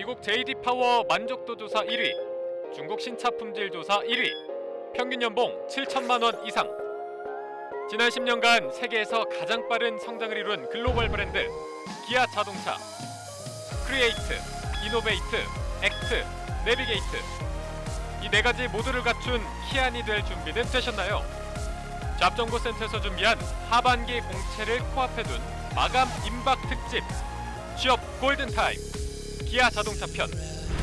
미국 JD 파워 만족도 조사 1위, 중국 신차 품질 조사 1위, 평균 연봉 7천만 원 이상. 지난 10년간 세계에서 가장 빠른 성장을 이룬 글로벌 브랜드 기아 자동차. 크리에이트, 이노베이트, 액트, 내비게이트. 이 네 가지 모두를 갖춘 키안이 될 준비는 되셨나요? 잡정보센터에서 준비한 하반기 공채를 코앞에 둔 마감 임박 특집 취업 골든타임 기아 자동차 편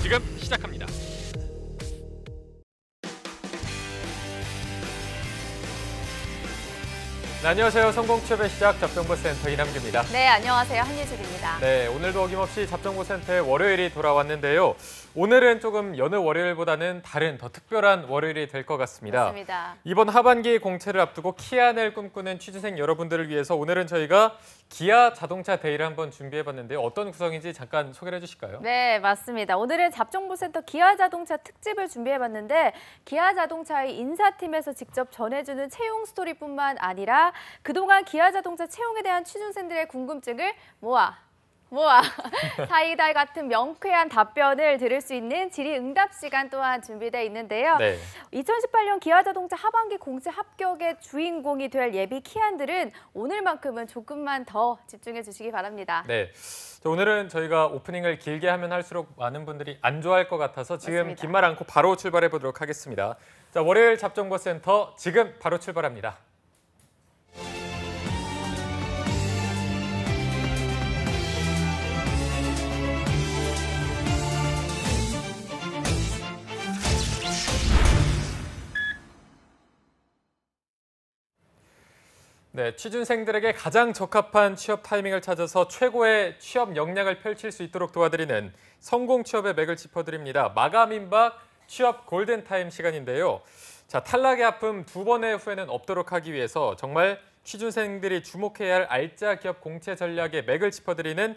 지금 시작합니다. 네, 안녕하세요. 성공취업의 시작 잡정보센터 이남규입니다. 네, 안녕하세요. 한예슬입니다. 네, 오늘도 어김없이 잡정보센터의 월요일이 돌아왔는데요. 오늘은 조금 여느 월요일보다는 다른 더 특별한 월요일이 될 것 같습니다. 맞습니다. 이번 하반기 공채를 앞두고 키안을 꿈꾸는 취준생 여러분들을 위해서 오늘은 저희가 기아 자동차 데이를 한번 준비해봤는데요. 어떤 구성인지 잠깐 소개를 해주실까요? 네, 맞습니다. 오늘은 잡정보센터 기아 자동차 특집을 준비해봤는데 기아 자동차의 인사팀에서 직접 전해주는 채용 스토리뿐만 아니라 그동안 기아 자동차 채용에 대한 취준생들의 궁금증을 모아 사이다 같은 명쾌한 답변을 들을 수 있는 질의응답 시간 또한 준비되어 있는데요. 네. 2018년 기아자동차 하반기 공채 합격의 주인공이 될 예비 키안들은 오늘만큼은 조금만 더 집중해 주시기 바랍니다. 네. 오늘은 저희가 오프닝을 길게 하면 할수록 많은 분들이 안 좋아할 것 같아서 지금 맞습니다. 긴 말 않고 바로 출발해 보도록 하겠습니다. 자, 월요일 잡정보센터 지금 바로 출발합니다. 네, 취준생들에게 가장 적합한 취업 타이밍을 찾아서 최고의 취업 역량을 펼칠 수 있도록 도와드리는 성공 취업의 맥을 짚어드립니다. 마감 임박 취업 골든타임 시간인데요. 자, 탈락의 아픔 두 번의 후회는 없도록 하기 위해서 정말 취준생들이 주목해야 할 알짜 기업 공채 전략의 맥을 짚어드리는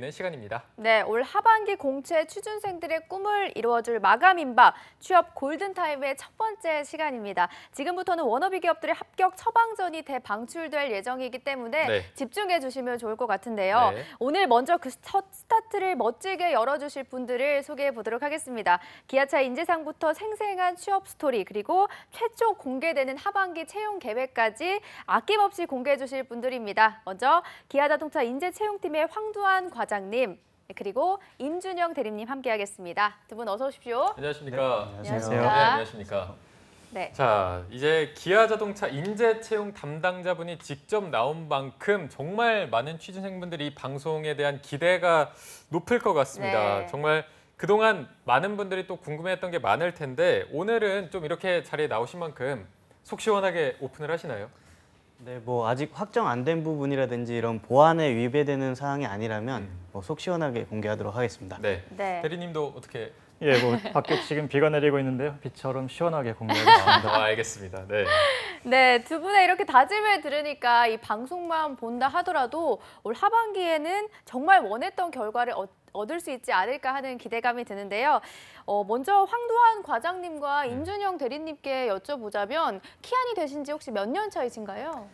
시간입니다. 네, 올 하반기 공채 취준생들의 꿈을 이루어줄 마감 임박 취업 골든타임의 첫 번째 시간입니다. 지금부터는 워너비 기업들의 합격 처방전이 대방출될 예정이기 때문에 네. 집중해 주시면 좋을 것 같은데요. 네. 오늘 먼저 그 첫 스타트를 멋지게 열어주실 분들을 소개해 보도록 하겠습니다. 기아차 인재상부터 생생한 취업 스토리 그리고 최초 공개되는 하반기 채용 계획까지 아낌없이 공개해 주실 분들입니다. 먼저 기아자동차 인재채용팀의 황두환 과장님 그리고 임준영 대리님 함께하겠습니다. 두 분 어서 오십시오. 안녕하십니까? 네, 안녕하세요. 네, 안녕하십니까? 네. 자, 이제 기아 자동차 인재 채용 담당자분이 직접 나온 만큼 정말 많은 취준생분들이 이 방송에 대한 기대가 높을 것 같습니다. 네. 정말 그동안 많은 분들이 또 궁금해했던 게 많을 텐데 오늘은 좀 이렇게 자리에 나오신 만큼 속 시원하게 오픈을 하시나요? 네, 뭐 아직 확정 안 된 부분이라든지 이런 보안에 위배되는 사항이 아니라면 속 시원하게 공개하도록 하겠습니다. 네. 네. 대리님도 어떻게? 예, 뭐 밖에 지금 비가 내리고 있는데요. 비처럼 시원하게 공개하겠습니다. 알겠습니다. 네. 네, 두 분의 이렇게 다짐을 들으니까 이 방송만 본다 하더라도 올 하반기에는 정말 원했던 결과를 얻을 수 있지 않을까 하는 기대감이 드는데요. 먼저 황두환 과장님과 임준영 대리님께 여쭤보자면 키안이 되신 지 혹시 몇 년 차이신가요?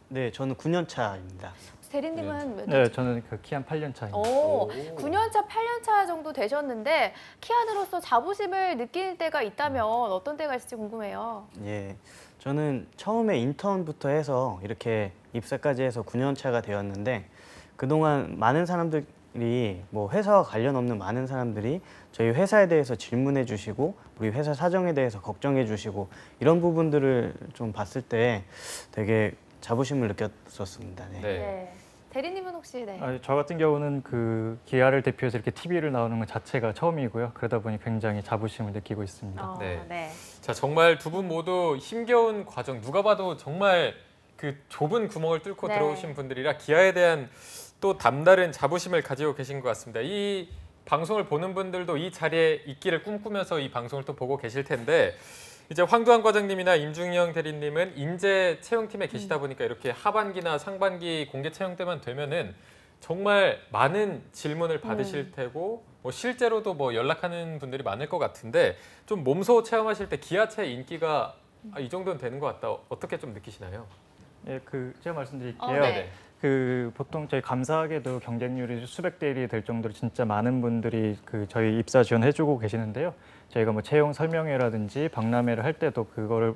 네, 저는 9년 차입니다. 대리님은 몇 년? 네, 저는 그 키안 8년 차입니다. 오, 9년 차, 8년 차 정도 되셨는데 키안으로서 자부심을 느낄 때가 있다면 어떤 때가 있을지 궁금해요. 예, 저는 처음에 인턴부터 해서 이렇게 입사까지 해서 9년 차가 되었는데 그동안 많은 사람들이 뭐 회사와 관련 없는 많은 사람들이 저희 회사에 대해서 질문해 주시고 우리 회사 사정에 대해서 걱정해 주시고 이런 부분들을 좀 봤을 때 되게 자부심을 느꼈었습니다. 네. 네. 네. 대리님은 혹시 네. 저 같은 경우는 그 기아를 대표해서 이렇게 TV를 나오는 것 자체가 처음이고요. 그러다 보니 굉장히 자부심을 느끼고 있습니다. 네. 네. 자, 정말 두 분 모두 힘겨운 과정, 누가 봐도 정말 그 좁은 구멍을 뚫고 네. 들어오신 분들이라 기아에 대한 또 남다른 자부심을 가지고 계신 것 같습니다. 이 방송을 보는 분들도 이 자리에 있기를 꿈꾸면서 이 방송을 또 보고 계실 텐데 이제 황두환 과장님이나 임중영 대리님은 인재 채용팀에 계시다 보니까 이렇게 하반기나 상반기 공개 채용 때만 되면은 정말 많은 질문을 받으실 테고 뭐 실제로도 뭐 연락하는 분들이 많을 것 같은데 좀 몸소 체험하실 때 기아차 인기가 이 정도는 되는 것 같다. 어떻게 좀 느끼시나요? 예, 제가 말씀드릴게요. 네. 보통 저희 감사하게도 경쟁률이 수백 대 1이 될 정도로 진짜 많은 분들이 저희 입사 지원해주고 계시는데요. 저희가 뭐 채용 설명회라든지 박람회를 할 때도 그거를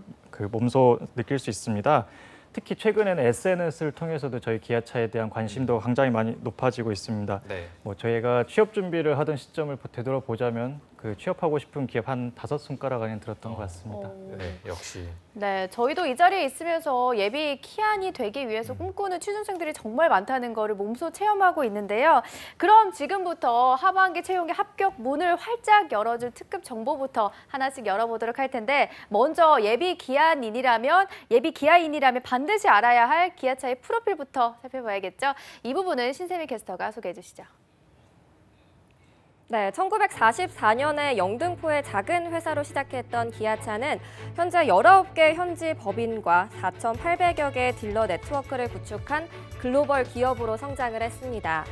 몸소 느낄 수 있습니다. 특히 최근에는 SNS를 통해서도 저희 기아차에 대한 관심도 굉장히 많이 높아지고 있습니다. 네. 뭐 저희가 취업 준비를 하던 시점을 되돌아보자면 취업하고 싶은 기업 한 5손가락 안에 들었던 것 같습니다. 네, 역시. 네, 저희도 이 자리에 있으면서 예비 키안이 되기 위해서 꿈꾸는 취준생들이 정말 많다는 거를 몸소 체험하고 있는데요. 그럼 지금부터 하반기 채용의 합격 문을 활짝 열어줄 특급 정보부터 하나씩 열어보도록 할 텐데, 먼저 예비 기아인이라면 반드시 알아야 할 기아차의 프로필부터 살펴봐야겠죠. 이 부분은 신세미 캐스터가 소개해 주시죠. 네, 1944년에 영등포의 작은 회사로 시작했던 기아차는 현재 19개 현지 법인과 4,800여 개의 딜러 네트워크를 구축한 글로벌 기업으로 성장을 했습니다.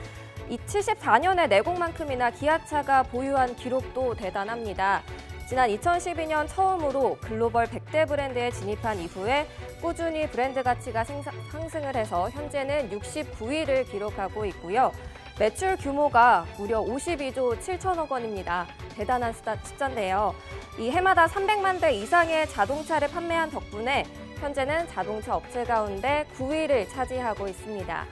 이 74년의 내공만큼이나 기아차가 보유한 기록도 대단합니다. 지난 2012년 처음으로 글로벌 100대 브랜드에 진입한 이후에 꾸준히 브랜드 가치가 상승을 해서 현재는 69위를 기록하고 있고요. 매출 규모가 무려 52조 7천억 원입니다. 대단한 숫자인데요. 이 해마다 300만 대 이상의 자동차를 판매한 덕분에 현재는 자동차 업체 가운데 9위를 차지하고 있습니다.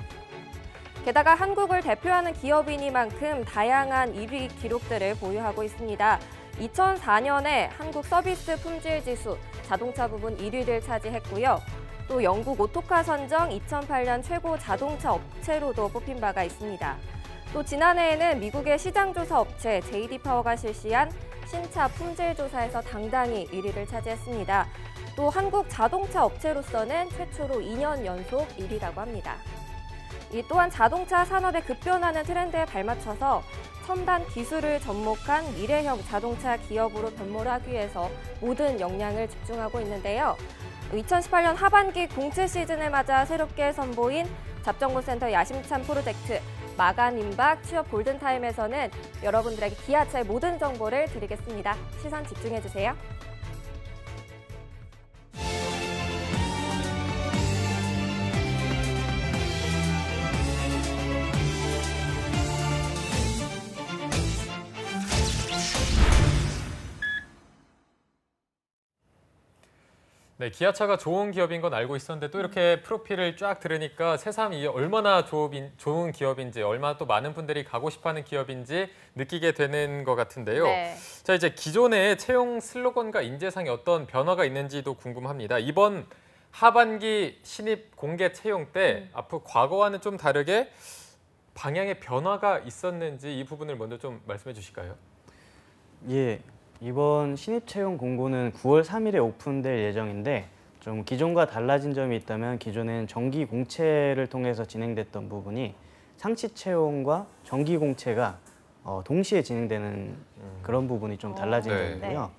게다가 한국을 대표하는 기업이니만큼 다양한 1위 기록들을 보유하고 있습니다. 2004년에 한국 서비스 품질 지수 자동차 부분 1위를 차지했고요. 또 영국 오토카 선정 2008년 최고 자동차 업체로도 뽑힌 바가 있습니다. 또 지난해에는 미국의 시장조사 업체 JD파워가 실시한 신차 품질 조사에서 당당히 1위를 차지했습니다. 또 한국 자동차 업체로서는 최초로 2년 연속 1위라고 합니다. 이 또한 자동차 산업의 급변하는 트렌드에 발맞춰서 첨단 기술을 접목한 미래형 자동차 기업으로 변모를 하기 위해서 모든 역량을 집중하고 있는데요. 2018년 하반기 공채 시즌을 맞아 새롭게 선보인 잡정보센터 야심찬 프로젝트 마감 임박 취업 골든타임에서는 여러분들에게 기아차의 모든 정보를 드리겠습니다. 시선 집중해주세요. 네, 기아차가 좋은 기업인 건 알고 있었는데 또 이렇게 프로필을 쫙 들으니까 새삼 이 얼마나 좋은 기업인지, 얼마나 또 많은 분들이 가고 싶어하는 기업인지 느끼게 되는 것 같은데요. 네. 자, 이제 기존의 채용 슬로건과 인재상에 어떤 변화가 있는지도 궁금합니다. 이번 하반기 신입 공개 채용 때 앞으로 과거와는 좀 다르게 방향의 변화가 있었는지 이 부분을 먼저 좀 말씀해 주실까요? 예, 이번 신입 채용 공고는 9월 3일에 오픈될 예정인데 좀 기존과 달라진 점이 있다면 기존엔 정기 공채를 통해서 진행됐던 부분이 상시 채용과 정기 공채가 동시에 진행되는 그런 부분이 좀 달라진 네. 점이고요.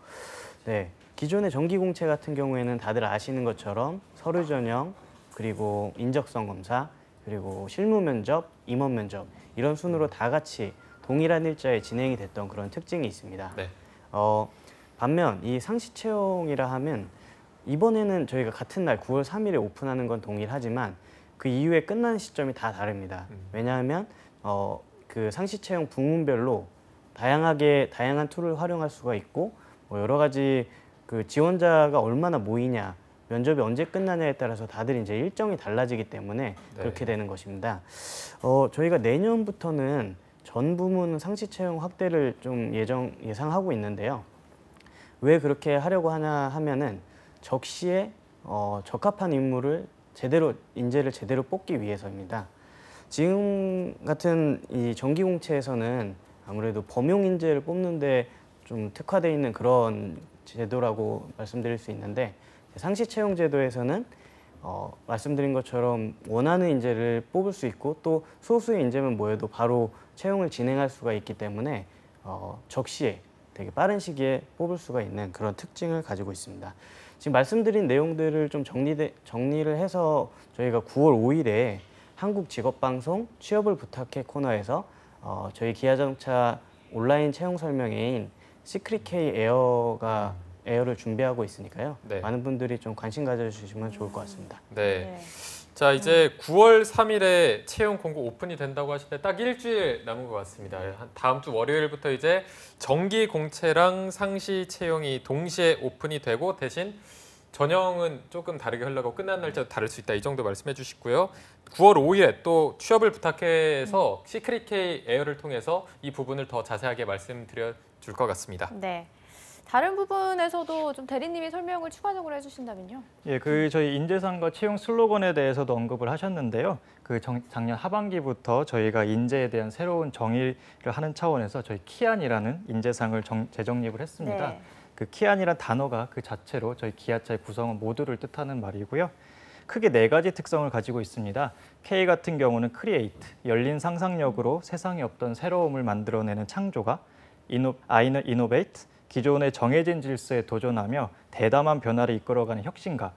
네, 기존의 정기 공채 같은 경우에는 다들 아시는 것처럼 서류 전형, 그리고 인적성 검사, 그리고 실무 면접, 임원 면접 이런 순으로 다 같이 동일한 일자에 진행이 됐던 그런 특징이 있습니다. 네. 반면 이 상시 채용이라 하면 이번에는 저희가 같은 날 9월 3일에 오픈하는 건 동일하지만 그 이후에 끝나는 시점이 다 다릅니다. 왜냐하면 그 상시 채용 부문별로 다양한 툴을 활용할 수가 있고 뭐 여러 가지 그 지원자가 얼마나 모이냐, 면접이 언제 끝나냐에 따라서 다들 이제 일정이 달라지기 때문에 그렇게 되는 것입니다. 저희가 내년부터는 전 부문 상시 채용 확대를 좀 예상하고 있는데요. 왜 그렇게 하려고 하냐 하면은 적시에 적합한 인재를 제대로 뽑기 위해서입니다. 지금 같은 이 정기 공채에서는 아무래도 범용 인재를 뽑는데 좀 특화되어 있는 그런 제도라고 말씀드릴 수 있는데 상시 채용 제도에서는 말씀드린 것처럼 원하는 인재를 뽑을 수 있고 또 소수의 인재만 모여도 바로 채용을 진행할 수가 있기 때문에 적시에 되게 빠른 시기에 뽑을 수가 있는 그런 특징을 가지고 있습니다. 지금 말씀드린 내용들을 좀 정리를 해서 저희가 9월 5일에 한국직업방송 취업을 부탁해 코너에서 저희 기아자동차 온라인 채용 설명회인 시크릿K 에어를 준비하고 있으니까요. 네. 많은 분들이 좀 관심 가져주시면 좋을 것 같습니다. 네. 자, 이제 9월 3일에 채용 공고 오픈이 된다고 하시는데 딱 일주일 남은 것 같습니다. 다음 주 월요일부터 이제 정기 공채랑 상시 채용이 동시에 오픈이 되고 대신 전형은 조금 다르게 흘러가고 끝난 날짜도 다를 수 있다. 이 정도 말씀해 주시고요. 9월 5일에 또 취업을 부탁해서 시크릿 K 에어를 통해서 이 부분을 더 자세하게 말씀드려 줄 것 같습니다. 네. 다른 부분에서도 좀 대리님이 설명을 추가적으로 해주신다면요. 예, 저희 인재상과 채용 슬로건에 대해서도 언급을 하셨는데요. 작년 하반기부터 저희가 인재에 대한 새로운 정의를 하는 차원에서 저희 키안이라는 인재상을 재정립을 했습니다. 네. 그 키안이란 단어가 그 자체로 저희 기아차의 구성원 모두를 뜻하는 말이고요. 크게 4가지 특성을 가지고 있습니다. K 같은 경우는 크리에이트, 열린 상상력으로 세상에 없던 새로움을 만들어내는 창조가, I는 이노베이트, 기존의 정해진 질서에 도전하며 대담한 변화를 이끌어가는 혁신가,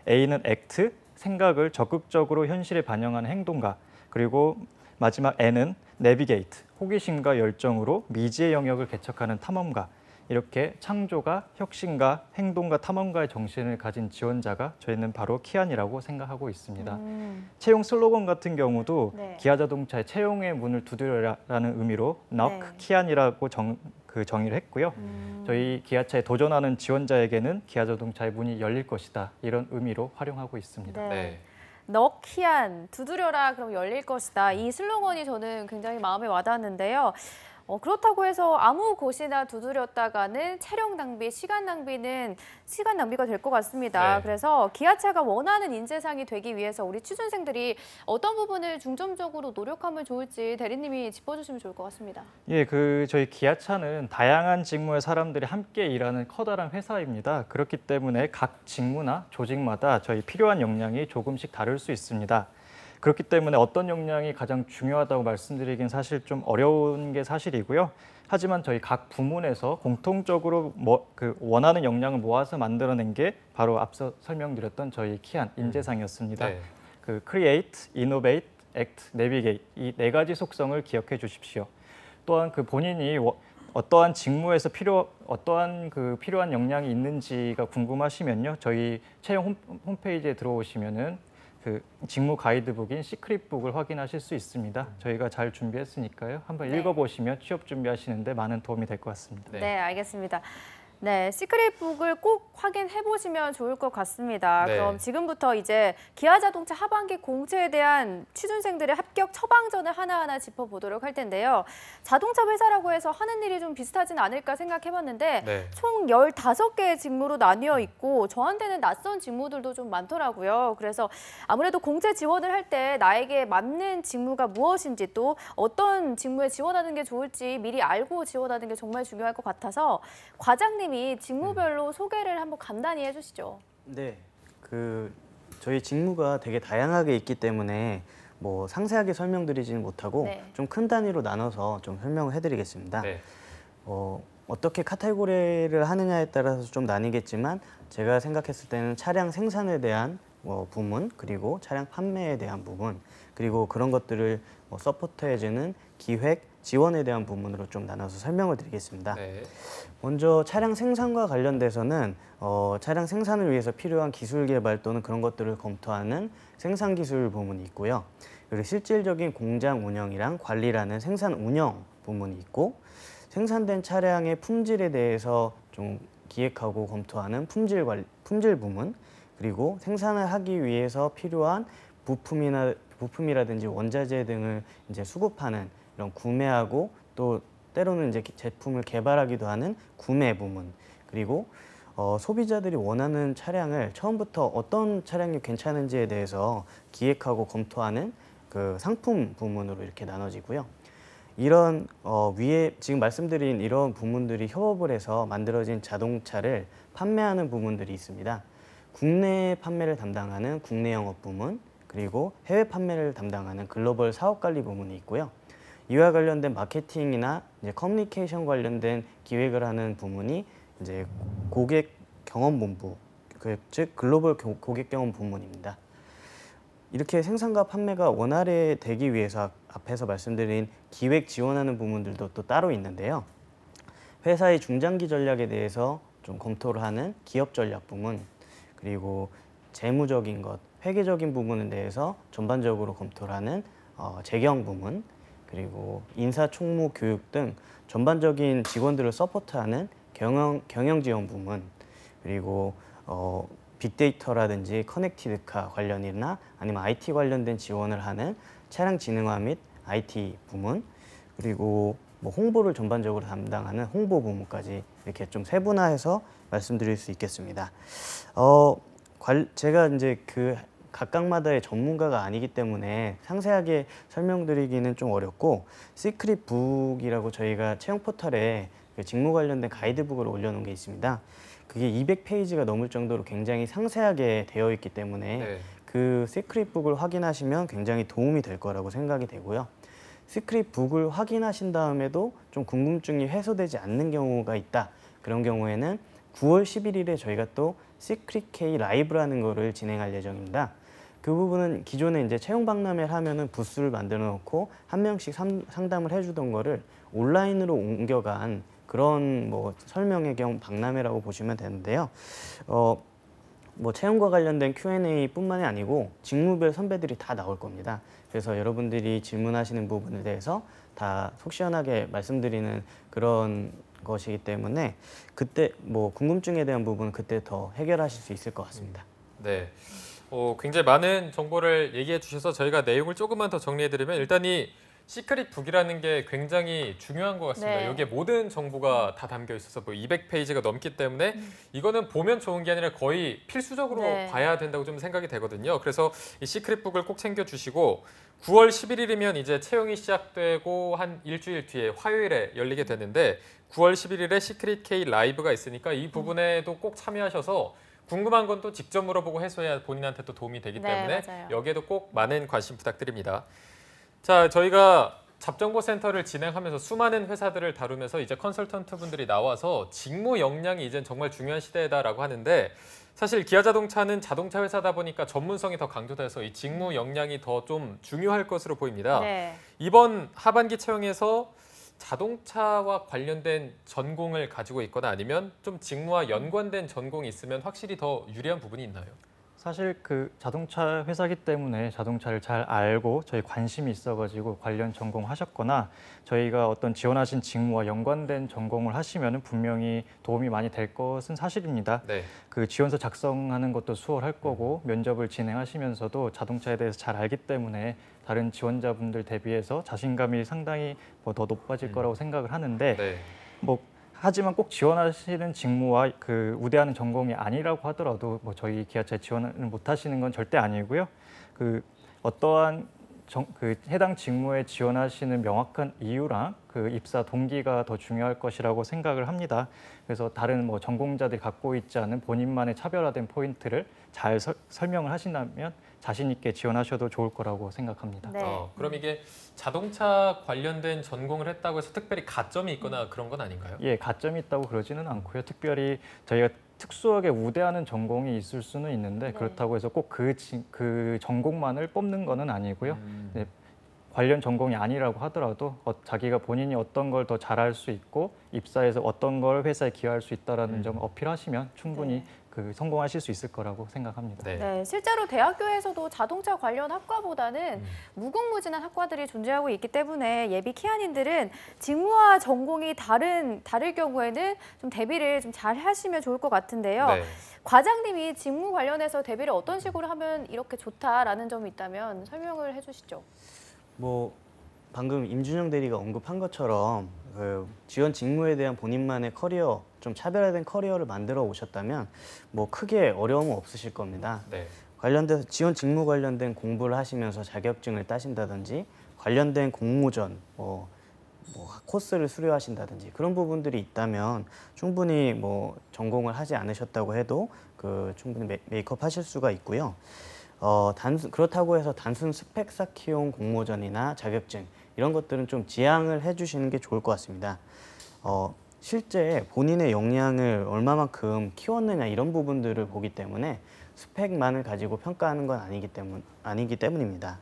A는 액트, 생각을 적극적으로 현실에 반영하는 행동가, 그리고 마지막 N은 내비게이트, 호기심과 열정으로 미지의 영역을 개척하는 탐험가. 이렇게 창조가, 혁신가, 행동가, 탐험가의 정신을 가진 지원자가 저희는 바로 키안이라고 생각하고 있습니다. 채용 슬로건 같은 경우도 네. 기아자동차의 채용의 문을 두드려라라는 의미로 Knock 네. 키안이라고 정의를 했고요. 저희 기아차에 도전하는 지원자에게는 기아자동차의 문이 열릴 것이다. 이런 의미로 활용하고 있습니다. 네. 네. 넉키안 두드려라 그럼 열릴 것이다. 이 슬로건이 저는 굉장히 마음에 와닿는데요. 그렇다고 해서 아무 곳이나 두드렸다가는 체력 낭비, 시간 낭비가 될 것 같습니다. 네. 그래서 기아차가 원하는 인재상이 되기 위해서 우리 취준생들이 어떤 부분을 중점적으로 노력하면 좋을지 대리님이 짚어주시면 좋을 것 같습니다. 예, 저희 기아차는 다양한 직무의 사람들이 함께 일하는 커다란 회사입니다. 그렇기 때문에 각 직무나 조직마다 저희 필요한 역량이 조금씩 다를 수 있습니다. 그렇기 때문에 어떤 역량이 가장 중요하다고 말씀드리긴 사실 좀 어려운 게 사실이고요. 하지만 저희 각 부문에서 공통적으로 원하는 역량을 모아서 만들어낸 게 바로 앞서 설명드렸던 저희 키안 인재상이었습니다. 네. Create, Innovate, Act, Navigate 이 4가지 속성을 기억해 주십시오. 또한 본인이 어떠한 직무에서 어떠한 필요한 역량이 있는지가 궁금하시면요. 저희 채용 홈페이지에 들어오시면은 직무 가이드북인 시크릿북을 확인하실 수 있습니다. 저희가 잘 준비했으니까요. 한번 네. 읽어보시면 취업 준비하시는데 많은 도움이 될 것 같습니다. 네. 네, 알겠습니다. 네, 시크릿북을 꼭 확인해 보시면 좋을 것 같습니다. 네. 그럼 지금부터 이제 기아자동차 하반기 공채에 대한 취준생들의 합격 처방전을 하나하나 짚어보도록 할 텐데요. 자동차 회사라고 해서 하는 일이 좀 비슷하진 않을까 생각해봤는데 네. 총 15개의 직무로 나뉘어 있고 저한테는 낯선 직무들도 좀 많더라고요. 그래서 아무래도 공채 지원을 할 때 나에게 맞는 직무가 무엇인지 또 어떤 직무에 지원하는 게 좋을지 미리 알고 지원하는 게 정말 중요할 것 같아서 과장님 직무별로 소개를 한번 간단히 해주시죠. 네, 저희 직무가 되게 다양하게 있기 때문에 뭐 상세하게 설명드리지는 못하고 네. 좀 큰 단위로 나눠서 좀 설명을 해드리겠습니다. 네. 어떻게 카테고리를 하느냐에 따라서 좀 나뉘겠지만 제가 생각했을 때는 차량 생산에 대한 부문, 그리고 차량 판매에 대한 부분, 그리고 그런 것들을 서포트해주는 기획, 지원에 대한 부분으로 좀 나눠서 설명을 드리겠습니다. 네. 먼저 차량 생산과 관련돼서는 차량 생산을 위해서 필요한 기술 개발 또는 그런 것들을 검토하는 생산 기술 부문이 있고요. 그리고 실질적인 공장 운영이랑 관리라는 생산 운영 부문이 있고, 생산된 차량의 품질에 대해서 좀 기획하고 검토하는 품질 부문, 그리고 생산을 하기 위해서 필요한 부품이라든지 원자재 등을 이제 수급하는 이런 구매하고 또 때로는 이제 제품을 개발하기도 하는 구매 부문, 그리고 소비자들이 원하는 차량을 처음부터 어떤 차량이 괜찮은지에 대해서 기획하고 검토하는 그 상품 부문으로 이렇게 나눠지고요. 이런 위에 지금 말씀드린 이런 부문들이 협업을 해서 만들어진 자동차를 판매하는 부문들이 있습니다. 국내 판매를 담당하는 국내 영업 부문, 그리고 해외 판매를 담당하는 글로벌 사업관리 부문이 있고요. 이와 관련된 마케팅이나 이제 커뮤니케이션 관련된 기획을 하는 부문이 이제 고객 경험 본부, 즉 글로벌 고객 경험 부문입니다. 이렇게 생산과 판매가 원활해되기 위해서 앞에서 말씀드린 기획 지원하는 부문들도 또 따로 있는데요. 회사의 중장기 전략에 대해서 좀 검토를 하는 기업 전략 부문, 그리고 재무적인 것, 회계적인 부분에 대해서 전반적으로 검토를 하는 재경 부문, 그리고 인사 총무 교육 등 전반적인 직원들을 서포트하는 경영 지원 부문, 그리고 빅데이터라든지 커넥티드카 관련이나 아니면 IT 관련된 지원을 하는 차량 지능화 및 IT 부문, 그리고 뭐 홍보를 전반적으로 담당하는 홍보 부문까지 이렇게 좀 세분화해서 말씀드릴 수 있겠습니다. 제가 이제 그 각각마다의 전문가가 아니기 때문에 상세하게 설명드리기는 좀 어렵고, 시크릿북이라고 저희가 채용 포털에 그 직무 관련된 가이드북을 올려놓은 게 있습니다. 그게 200페이지가 넘을 정도로 굉장히 상세하게 되어 있기 때문에 네. 그 시크릿북을 확인하시면 굉장히 도움이 될 거라고 생각이 되고요. 시크릿북을 확인하신 다음에도 좀 궁금증이 해소되지 않는 경우가 있다. 그런 경우에는 9월 11일에 저희가 또 시크릿 K 라이브라는 거를 진행할 예정입니다. 그 부분은 기존에 이제 채용 박람회를 하면은 부스를 만들어 놓고 한 명씩 상담을 해주던 거를 온라인으로 옮겨간 그런 뭐 설명의 겸 박람회라고 보시면 되는데요. 뭐 채용과 관련된 Q&A뿐만이 아니고 직무별 선배들이 다 나올 겁니다. 그래서 여러분들이 질문하시는 부분에 대해서 다 속 시원하게 말씀드리는 그런 것이기 때문에 그때 뭐 궁금증에 대한 부분은 그때 더 해결하실 수 있을 것 같습니다. 네. 굉장히 많은 정보를 얘기해 주셔서 저희가 내용을 조금만 더 정리해드리면, 일단 이 시크릿 북이라는 게 굉장히 중요한 것 같습니다. 네. 여기에 모든 정보가 다 담겨 있어서 뭐 200페이지가 넘기 때문에 이거는 보면 좋은 게 아니라 거의 필수적으로 네. 봐야 된다고 좀 생각이 되거든요. 그래서 이 시크릿 북을 꼭 챙겨주시고, 9월 11일이면 이제 채용이 시작되고 한 일주일 뒤에 화요일에 열리게 되는데, 9월 11일에 시크릿 K 라이브가 있으니까 이 부분에도 꼭 참여하셔서 궁금한 건 또 직접 물어보고 해소해야 본인한테 또 도움이 되기 네, 때문에 맞아요. 여기에도 꼭 많은 관심 부탁드립니다. 자, 저희가 잡정보센터를 진행하면서 수많은 회사들을 다루면서 이제 컨설턴트 분들이 나와서 직무 역량이 이젠 정말 중요한 시대다라고 하는데, 사실 기아자동차는 자동차 회사다 보니까 전문성이 더 강조돼서 이 직무 역량이 더 좀 중요할 것으로 보입니다. 네. 이번 하반기 채용에서 자동차와 관련된 전공을 가지고 있거나 아니면 좀 직무와 연관된 전공이 있으면 확실히 더 유리한 부분이 있나요? 사실 그 자동차 회사기 때문에 자동차를 잘 알고 저희 관심이 있어가지고 관련 전공하셨거나 저희가 어떤 지원하신 직무와 연관된 전공을 하시면 분명히 도움이 많이 될 것은 사실입니다. 네. 그 지원서 작성하는 것도 수월할 거고 면접을 진행하시면서도 자동차에 대해서 잘 알기 때문에 다른 지원자분들 대비해서 자신감이 상당히 뭐 더 높아질 거라고 생각을 하는데 네. 뭐 하지만 꼭 지원하시는 직무와 그 우대하는 전공이 아니라고 하더라도 뭐 저희 기아차에 지원을 못 하시는 건 절대 아니고요. 그 어떠한 그 해당 직무에 지원하시는 명확한 이유랑 그 입사 동기가 더 중요할 것이라고 생각을 합니다. 그래서 다른 뭐 전공자들이 갖고 있지 않은 본인만의 차별화된 포인트를 잘 설명을 하신다면 자신 있게 지원하셔도 좋을 거라고 생각합니다. 네. 그럼 이게 자동차 관련된 전공을 했다고 해서 특별히 가점이 있거나 그런 건 아닌가요? 예, 가점이 있다고 그러지는 않고요. 특별히 저희가 특수하게 우대하는 전공이 있을 수는 있는데 네. 그렇다고 해서 꼭 그 전공만을 뽑는 거는 아니고요. 네, 관련 전공이 아니라고 하더라도 자기가 본인이 어떤 걸 더 잘할 수 있고 입사해서 어떤 걸 회사에 기여할 수 있다라는 점 어필하시면 충분히 네. 그 성공하실 수 있을 거라고 생각합니다. 네. 네, 실제로 대학교에서도 자동차 관련 학과보다는 무궁무진한 학과들이 존재하고 있기 때문에 예비 키안인들은 직무와 전공이 다를 경우에는 좀 대비를 좀 잘 하시면 좋을 것 같은데요. 네. 과장님이 직무 관련해서 대비를 어떤 식으로 하면 이렇게 좋다라는 점이 있다면 설명을 해주시죠. 뭐 방금 임준영 대리가 언급한 것처럼 그 지원 직무에 대한 본인만의 커리어, 좀 차별화된 커리어를 만들어 오셨다면 뭐 크게 어려움은 없으실 겁니다. 네. 관련돼서 지원 직무 관련된 공부를 하시면서 자격증을 따신다든지 관련된 공모전, 뭐 코스를 수료하신다든지 그런 부분들이 있다면 충분히 뭐 전공을 하지 않으셨다고 해도 그 충분히 메이크업 하실 수가 있고요. 그렇다고 해서 단순 스펙 쌓기용 공모전이나 자격증 이런 것들은 좀 지양을 해주시는 게 좋을 것 같습니다. 실제 본인의 역량을 얼마만큼 키웠느냐 이런 부분들을 보기 때문에 스펙만을 가지고 평가하는 건 아니기 때문입니다.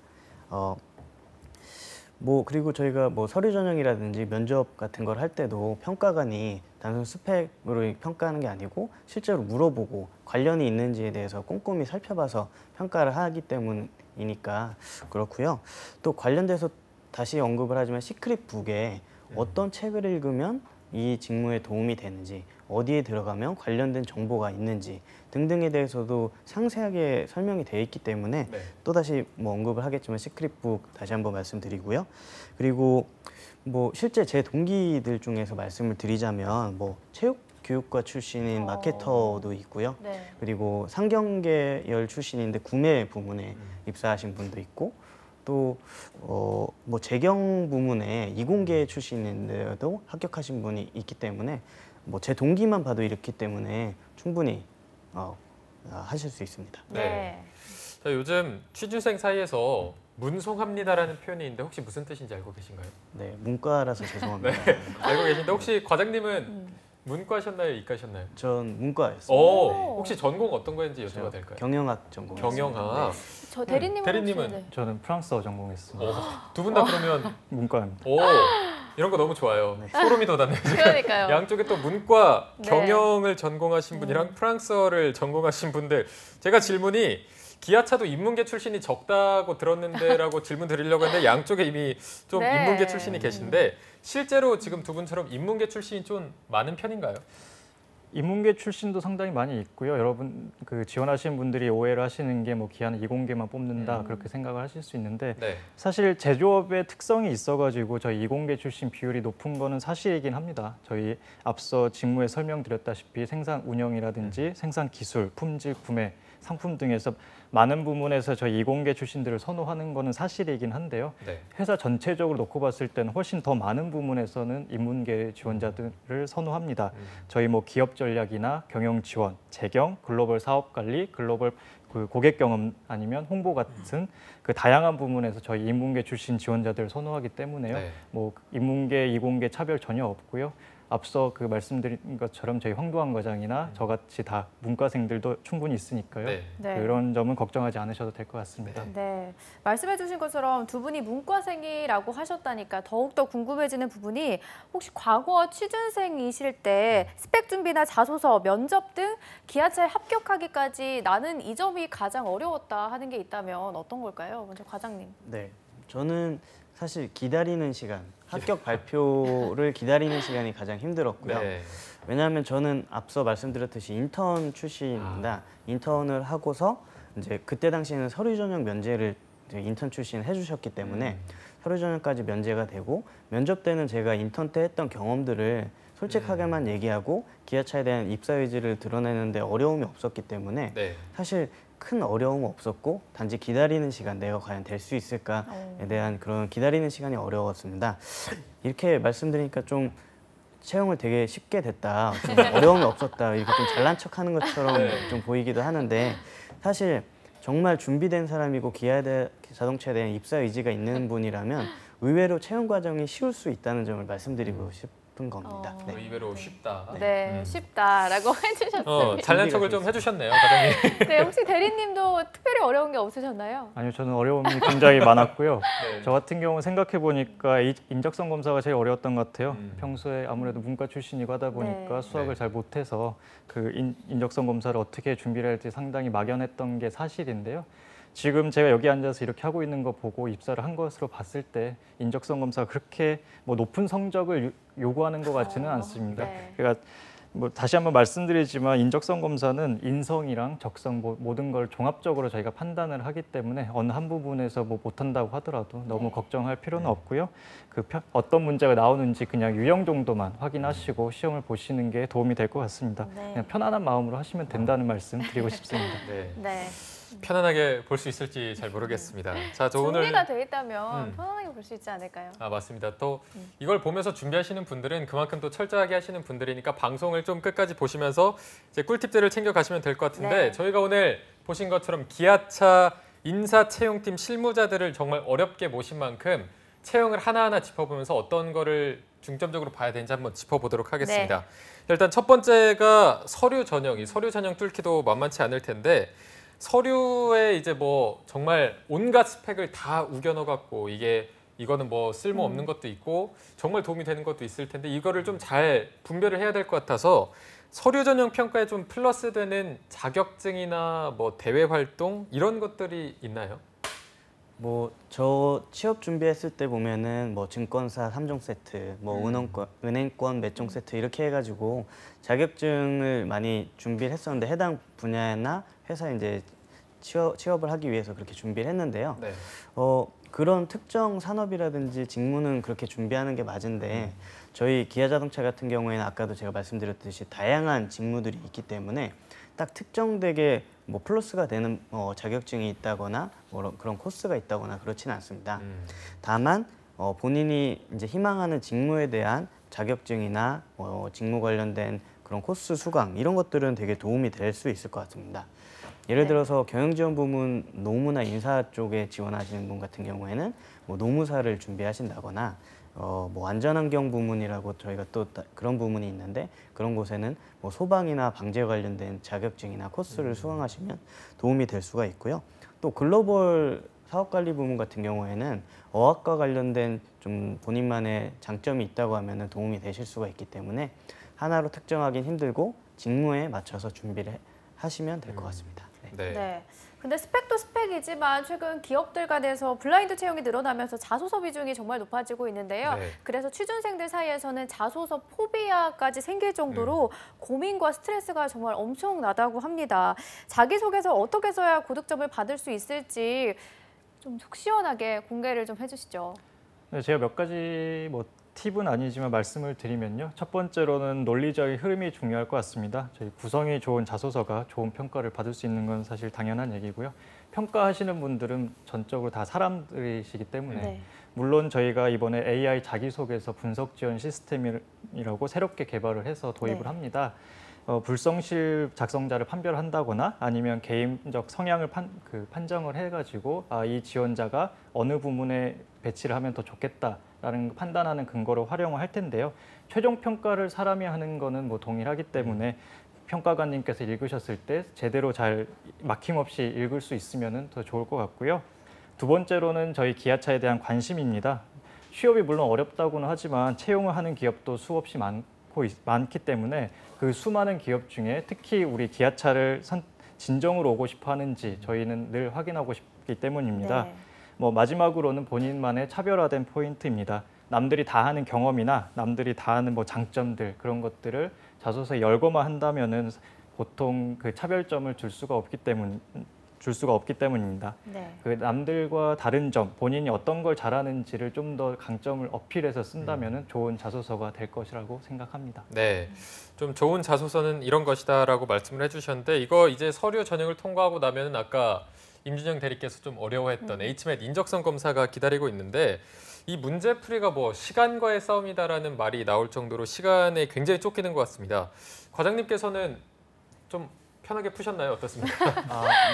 뭐 그리고 저희가 뭐 서류 전형이라든지 면접 같은 걸 할 때도 평가관이 단순 스펙으로 평가하는 게 아니고 실제로 물어보고 관련이 있는지에 대해서 꼼꼼히 살펴봐서 평가를 하기 때문이니까 그렇고요. 또 관련돼서 다시 언급을 하지만 시크릿북에 어떤 책을 읽으면 이 직무에 도움이 되는지, 어디에 들어가면 관련된 정보가 있는지 등등에 대해서도 상세하게 설명이 되어 있기 때문에 네. 또다시 뭐 언급을 하겠지만 시크릿북 다시 한번 말씀드리고요. 그리고 뭐 실제 제 동기들 중에서 말씀을 드리자면 뭐 체육교육과 출신인 마케터도 있고요. 네. 그리고 상경계열 출신인데 구매 부문에 입사하신 분도 있고 또 뭐 재경 부문에 이공계 출신인데도 합격하신 분이 있기 때문에 뭐 제 동기만 봐도 이렇기 때문에 충분히 하실 수 있습니다. 네. 자, 요즘 취준생 사이에서 문송합니다라는 표현이 있는데 혹시 무슨 뜻인지 알고 계신가요? 네, 문과라서 죄송합니다. 알고 계신데 혹시 과장님은 문과셨나요, 이과셨나요? 전 문과였습니다. 혹시 전공 어떤 거였는지 여쭤봐도 될까요? 경영학 전공했습니다. 경영학. 저 대리님은 대리님은? 혹시, 네. 저는 프랑스어 전공했습니다. 두 분 다 그러면 문과입니다. 이런 거 너무 좋아요. 소름이 돋았네요. 그러니까요. 양쪽에 또 문과 네. 경영을 전공하신 분이랑 프랑스어를 전공하신 분들, 제가 질문이 기아차도 인문계 출신이 적다고 들었는데라고 질문 드리려고 했는데 양쪽에 이미 좀 네. 인문계 출신이 계신데 실제로 지금 두 분처럼 인문계 출신이 좀 많은 편인가요? 인문계 출신도 상당히 많이 있고요. 여러분 그 지원하시는 분들이 오해를 하시는 게 뭐 기아는 이공계만 뽑는다 그렇게 생각을 하실 수 있는데 네. 사실 제조업의 특성이 있어가지고 저희 이공계 출신 비율이 높은 거는 사실이긴 합니다. 저희 앞서 직무에 설명드렸다시피 생산 운영이라든지 생산 기술, 품질, 구매, 상품 등에서 많은 부문에서 저희 이공계 출신들을 선호하는 거는 사실이긴 한데요. 네. 회사 전체적으로 놓고 봤을 때는 훨씬 더 많은 부문에서는 인문계 지원자들을 선호합니다. 저희 뭐 기업 전략이나 경영 지원, 재경, 글로벌 사업 관리, 글로벌 그 고객 경험 아니면 홍보 같은 그 다양한 부문에서 저희 인문계 출신 지원자들을 선호하기 때문에요. 네. 뭐 인문계, 이공계 차별 전혀 없고요. 앞서 그 말씀드린 것처럼 저희 황도환 과장이나 저같이 다 문과생들도 충분히 있으니까요. 네. 네. 그런 점은 걱정하지 않으셔도 될 것 같습니다. 네, 말씀해주신 것처럼 두 분이 문과생이라고 하셨다니까 더욱더 궁금해지는 부분이 혹시 과거 취준생이실 때 스펙 준비나 자소서, 면접 등 기아차에 합격하기까지 나는 이 점이 가장 어려웠다 하는 게 있다면 어떤 걸까요? 먼저 과장님. 네, 저는 사실 기다리는 시간, 합격 발표를 기다리는 시간이 가장 힘들었고요. 네. 왜냐하면 저는 앞서 말씀드렸듯이 인턴 출신입니다. 인턴을 하고서 이제 그때 당시에는 서류 전형 면제를 이제 인턴 출신 해주셨기 때문에 서류 전형까지 면제가 되고 면접 때는 제가 인턴 때 했던 경험들을 솔직하게만 얘기하고 기아차에 대한 입사 의지를 드러내는데 어려움이 없었기 때문에 네. 사실 큰 어려움 없었고 단지 기다리는 시간 내가 과연 될 수 있을까에 대한 그런 기다리는 시간이 어려웠습니다. 이렇게 말씀드리니까 좀 채용을 되게 쉽게 됐다, 좀 어려움이 없었다 이렇게 좀 잘난 척하는 것처럼 좀 보이기도 하는데 사실 정말 준비된 사람이고 기아 자동차에 대한 입사 의지가 있는 분이라면 의외로 채용 과정이 쉬울 수 있다는 점을 말씀드리고 싶은 겁니다. 네. 의외로 쉽다. 네, 쉽다라고 해주셨습니다. 잘난 척을 좀 해주셨네요, 과장님. 네, 혹시 대리님도 특별히 어려운 게 없으셨나요? 아니요, 저는 어려움이 굉장히 많았고요. 네. 저 같은 경우 생각해 보니까 인적성 검사가 제일 어려웠던 것 같아요. 음. 평소에 아무래도 문과 출신이고 하다 보니까 네. 수학을 네. 잘 못해서 그 인적성 검사를 어떻게 준비를 할지 상당히 막연했던 게 사실인데요. 지금 제가 여기 앉아서 이렇게 하고 있는 거 보고 입사를 한 것으로 봤을 때 인적성 검사가 그렇게 뭐 높은 성적을 요구하는 것 같지는 않습니다. 네. 그러니까 뭐 다시 한번 말씀드리지만 인적성 검사는 인성이랑 적성 모든 걸 종합적으로 저희가 판단을 하기 때문에 어느 한 부분에서 뭐 못한다고 하더라도 너무 네. 걱정할 필요는 없고요. 그 어떤 문제가 나오는지 그냥 유형 정도만 확인하시고 시험을 보시는 게 도움이 될 것 같습니다. 네. 그냥 편안한 마음으로 하시면 된다는 말씀 드리고 싶습니다. 네. 네. 편안하게 볼 수 있을지 잘 모르겠습니다. 자, 저 오늘 준비가 돼 있다면 음. 편안하게 볼 수 있지 않을까요? 맞습니다. 또 이걸 보면서 준비하시는 분들은 그만큼 또 철저하게 하시는 분들이니까 방송을 좀 끝까지 보시면서 이제 꿀팁들을 챙겨 가시면 될 것 같은데 네. 저희가 오늘 보신 것처럼 기아차 인사 채용팀 실무자들을 정말 어렵게 모신 만큼 채용을 하나하나 짚어보면서 어떤 거를 중점적으로 봐야 되는지 한번 짚어보도록 하겠습니다. 일단 첫 번째가 서류 전형. 이 서류 전형 뚫기도 만만치 않을 텐데 서류에 이제 뭐 정말 온갖 스펙을 다 우겨 넣어갖고 이게 이거는 뭐 쓸모없는 것도 있고 정말 도움이 되는 것도 있을 텐데 이거를 좀 잘 분별을 해야 될 것 같아서 서류 전형 평가에 좀 플러스 되는 자격증이나 뭐 대외 활동 이런 것들이 있나요? 뭐 저 취업 준비했을 때 보면은 뭐 증권사 3종 세트, 뭐 은행권 몇 종 세트 이렇게 해가지고 자격증을 많이 준비를 했었는데 해당 분야나 회사에 이제 취업을 하기 위해서 그렇게 준비를 했는데요. 네. 그런 특정 산업이라든지 직무는 그렇게 준비하는 게 맞은데 저희 기아자동차 같은 경우에는 아까도 제가 말씀드렸듯이 다양한 직무들이 있기 때문에 딱 특정되게 뭐 플러스가 되는 자격증이 있다거나 뭐 그런 코스가 있다거나 그렇지는 않습니다. 다만 본인이 이제 희망하는 직무에 대한 자격증이나 직무 관련된 그런 코스 수강 이런 것들은 되게 도움이 될 수 있을 것 같습니다. 예를 들어서 경영지원부문 노무나 인사 쪽에 지원하시는 분 같은 경우에는 뭐 노무사를 준비하신다거나 뭐 안전환경 부문이라고 저희가 또 그런 부문이 있는데 그런 곳에는 뭐 소방이나 방제 관련된 자격증이나 코스를 수강하시면 도움이 될 수가 있고요. 또 글로벌 사업관리 부문 같은 경우에는 어학과 관련된 좀 본인만의 장점이 있다고 하면 도움이 되실 수가 있기 때문에 하나로 특정하기는 힘들고 직무에 맞춰서 준비를 하시면 될 것 같습니다. 네. 네. 근데 스펙도 스펙이지만 최근 기업들 간에서 블라인드 채용이 늘어나면서 자소서 비중이 정말 높아지고 있는데요. 네. 그래서 취준생들 사이에서는 자소서 포비아까지 생길 정도로 고민과 스트레스가 정말 엄청나다고 합니다. 자기소개서 어떻게 써야 고득점을 받을 수 있을지 좀 속 시원하게 공개를 좀 해주시죠. 네, 제가 몇 가지 뭐 팁은 아니지만 말씀을 드리면요. 첫 번째로는 논리적인 흐름이 중요할 것 같습니다. 저희 구성이 좋은 자소서가 좋은 평가를 받을 수 있는 건 사실 당연한 얘기고요. 평가하시는 분들은 전적으로 다 사람들이시기 때문에 네. 물론 저희가 이번에 AI 자기소개서 분석 지원 시스템이라고 새롭게 개발을 해서 도입을 네. 합니다. 불성실 작성자를 판별한다거나 아니면 개인적 성향을 판정을 해가지고 이 지원자가 어느 부문에 배치를 하면 더 좋겠다라는 판단하는 근거로 활용을 할 텐데요. 최종 평가를 사람이 하는 거는 뭐 동일하기 때문에 평가관님께서 읽으셨을 때 제대로 잘 막힘없이 읽을 수 있으면 더 좋을 것 같고요. 두 번째로는 저희 기아차에 대한 관심입니다. 취업이 물론 어렵다고는 하지만 채용을 하는 기업도 수없이 많기 때문에 그 수많은 기업 중에 특히 우리 기아차를 진정으로 오고 싶어 하는지 저희는 늘 확인하고 싶기 때문입니다. 네. 뭐 마지막으로는 본인만의 차별화된 포인트입니다. 남들이 다 하는 경험이나 남들이 다 하는 뭐 장점들 그런 것들을 자소서에 열거만 한다면은 보통 그 차별점을 줄 수가 없기 때문입니다. 네. 그 남들과 다른 점, 본인이 어떤 걸 잘하는지를 좀 더 강점을 어필해서 쓴다면은 좋은 자소서가 될 것이라고 생각합니다. 네, 좀 좋은 자소서는 이런 것이다라고 말씀을 해주셨는데 이거 이제 서류 전형을 통과하고 나면은 아까 임준영 대리께서 좀 어려워했던 HMAT 인적성 검사가 기다리고 있는데 이 문제풀이가 뭐 시간과의 싸움이다라는 말이 나올 정도로 시간에 굉장히 쫓기는 것 같습니다. 과장님께서는 좀 편하게 푸셨나요? 어떻습니까?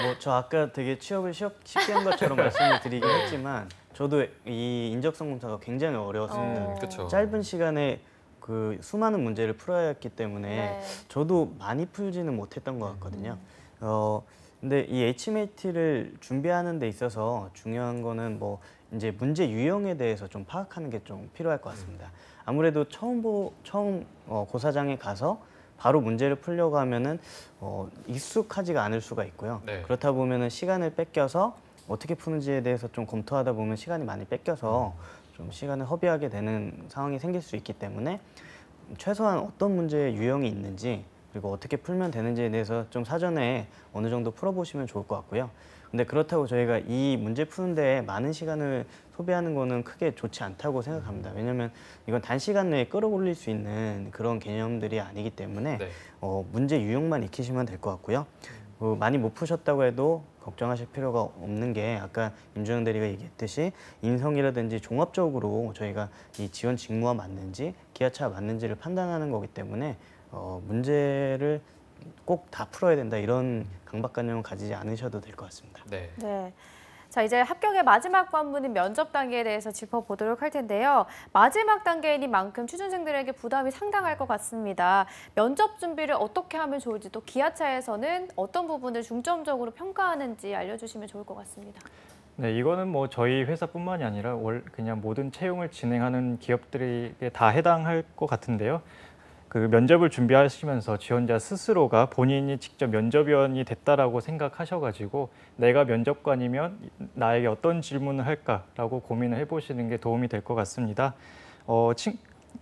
뭐 저 아까 되게 취업을 쉽게 한 것처럼 말씀을 드리긴 했지만 저도 이 인적성 검사가 굉장히 어려웠습니다. 그렇죠. 짧은 시간에 그 수많은 문제를 풀어야 했기 때문에 네. 저도 많이 풀지는 못했던 것 같거든요. 근데 이 HMAT를 준비하는 데 있어서 중요한 거는 뭐 이제 문제 유형에 대해서 좀 파악하는 게 좀 필요할 것 같습니다. 아무래도 처음 고사장에 가서 바로 문제를 풀려고 하면은 익숙하지가 않을 수가 있고요. 네. 그렇다 보면은 시간을 뺏겨서 어떻게 푸는지에 대해서 좀 검토하다 보면 시간이 많이 뺏겨서 좀 시간을 허비하게 되는 상황이 생길 수 있기 때문에 최소한 어떤 문제의 유형이 있는지 그리고 어떻게 풀면 되는지에 대해서 좀 사전에 어느 정도 풀어보시면 좋을 것 같고요. 근데 그렇다고 저희가 이 문제 푸는데 많은 시간을 소비하는 거는 크게 좋지 않다고 생각합니다. 왜냐하면 이건 단시간 내에 끌어올릴 수 있는 그런 개념들이 아니기 때문에 네. 문제 유형만 익히시면 될 것 같고요. 많이 못 푸셨다고 해도 걱정하실 필요가 없는 게 아까 임준영 대리가 얘기했듯이 인성이라든지 종합적으로 저희가 이 지원 직무와 맞는지 기아차와 맞는지를 판단하는 거기 때문에 문제를 꼭 다 풀어야 된다 이런 강박관념을 가지지 않으셔도 될 것 같습니다. 네. 네. 자, 이제 합격의 마지막 관문인 면접 단계에 대해서 짚어보도록 할 텐데요. 마지막 단계인 만큼 취준생들에게 부담이 상당할 것 같습니다. 면접 준비를 어떻게 하면 좋을지 또 기아차에서는 어떤 부분을 중점적으로 평가하는지 알려주시면 좋을 것 같습니다. 네, 이거는 뭐 저희 회사뿐만이 아니라 그냥 모든 채용을 진행하는 기업들에게 다 해당할 것 같은데요. 그 면접을 준비하시면서 지원자 스스로가 본인이 직접 면접위원이 됐다라고 생각하셔가지고 내가 면접관이면 나에게 어떤 질문을 할까라고 고민을 해보시는 게 도움이 될 것 같습니다.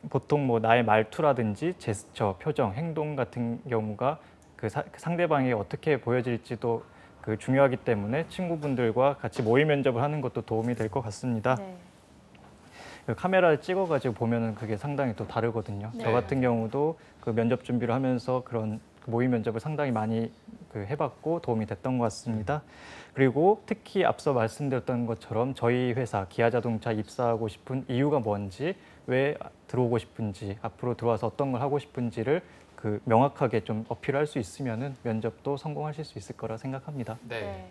보통 뭐 나의 말투라든지 제스처, 표정, 행동 같은 경우가 그 상대방이 어떻게 보여질지도 그 중요하기 때문에 친구분들과 같이 모의 면접을 하는 것도 도움이 될 것 같습니다. 네. 그 카메라를 찍어가지고 보면은 그게 상당히 또 다르거든요. 네. 저 같은 경우도 그 면접 준비를 하면서 그런 모의 면접을 상당히 많이 해봤고 도움이 됐던 것 같습니다. 그리고 특히 앞서 말씀드렸던 것처럼 저희 회사 기아자동차 입사하고 싶은 이유가 뭔지, 왜 들어오고 싶은지, 앞으로 들어와서 어떤 걸 하고 싶은지를 그 명확하게 좀 어필할 수 있으면은 면접도 성공하실 수 있을 거라 생각합니다. 네.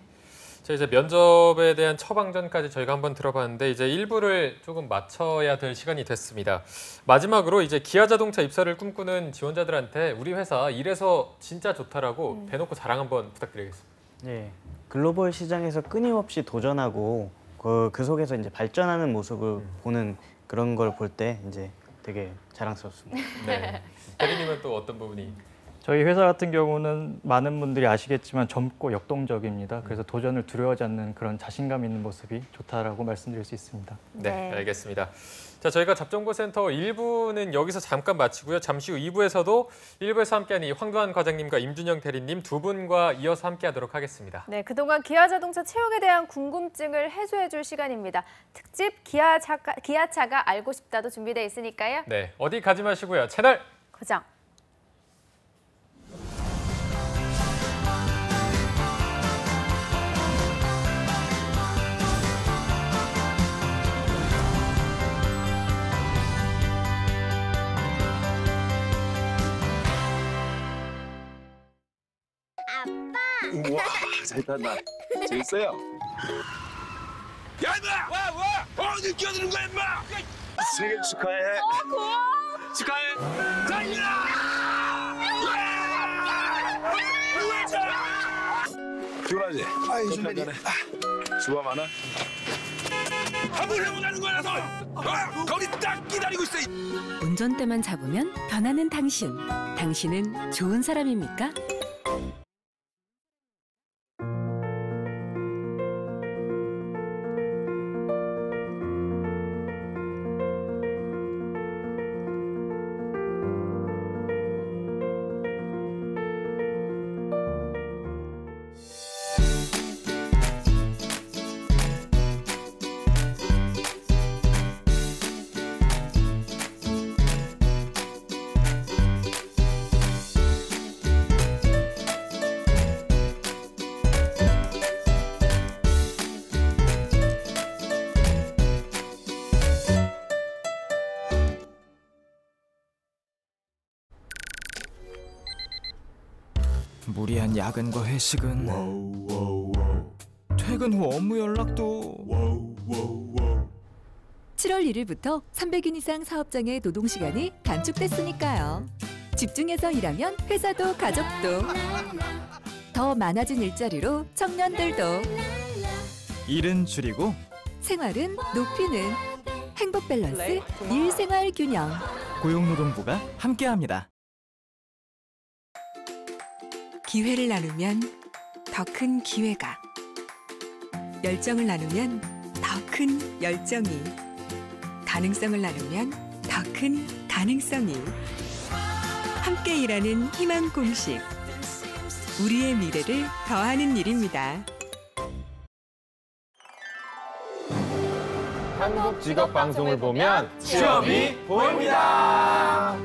자, 이제 면접에 대한 처방전까지 저희가 한번 들어봤는데 이제 1부를 조금 마쳐야 될 시간이 됐습니다. 마지막으로 이제 기아자동차 입사를 꿈꾸는 지원자들한테 우리 회사 이래서 진짜 좋다라고 대놓고 자랑 한번 부탁드리겠습니다. 네, 글로벌 시장에서 끊임없이 도전하고 그 속에서 이제 발전하는 모습을 보는 그런 걸 볼 때 이제 되게 자랑스럽습니다. 네. 대리님은 또 어떤 부분이? 저희 회사 같은 경우는 많은 분들이 아시겠지만 젊고 역동적입니다. 그래서 도전을 두려워하지 않는 그런 자신감 있는 모습이 좋다라고 말씀드릴 수 있습니다. 네, 알겠습니다. 자, 저희가 잡정보센터 1부는 여기서 잠깐 마치고요. 잠시 후 2부에서도 1부에서 함께한 이 황도한 과장님과 임준영 대리님 두 분과 이어서 함께하도록 하겠습니다. 네, 그동안 기아자동차 채용에 대한 궁금증을 해소해줄 시간입니다. 특집 기아차가 알고 싶다도 준비되어 있으니까요. 네, 어디 가지 마시고요. 채널 고정. 우와, 잘 탔나? 재밌어요? 야, 임마! 와! 어디 끼어드는 거야, 임마! 생일 축하해. 고마워. 축하해. 달려! 피곤하지? 아이, 선배님. 수고 많아? 한번 해보자는 거라서! 거기 딱 기다리고 있어! 운전대만 잡으면 변하는 당신. 당신은 좋은 사람입니까? 무리한 야근과 회식은 퇴근 후 업무 연락도 7월 1일부터 300인 이상 사업장의 노동시간이 단축됐으니까요. 집중해서 일하면 회사도 가족도 더 많아진 일자리로 청년들도 일은 줄이고 생활은 높이는 행복 밸런스 일생활 균형. 고용노동부가 함께합니다. 기회를 나누면 더 큰 기회가, 열정을 나누면 더 큰 열정이, 가능성을 나누면 더 큰 가능성이. 함께 일하는 희망 공식. 우리의 미래를 더하는 일입니다. 한국 직업 방송을 보면 취업이 보입니다.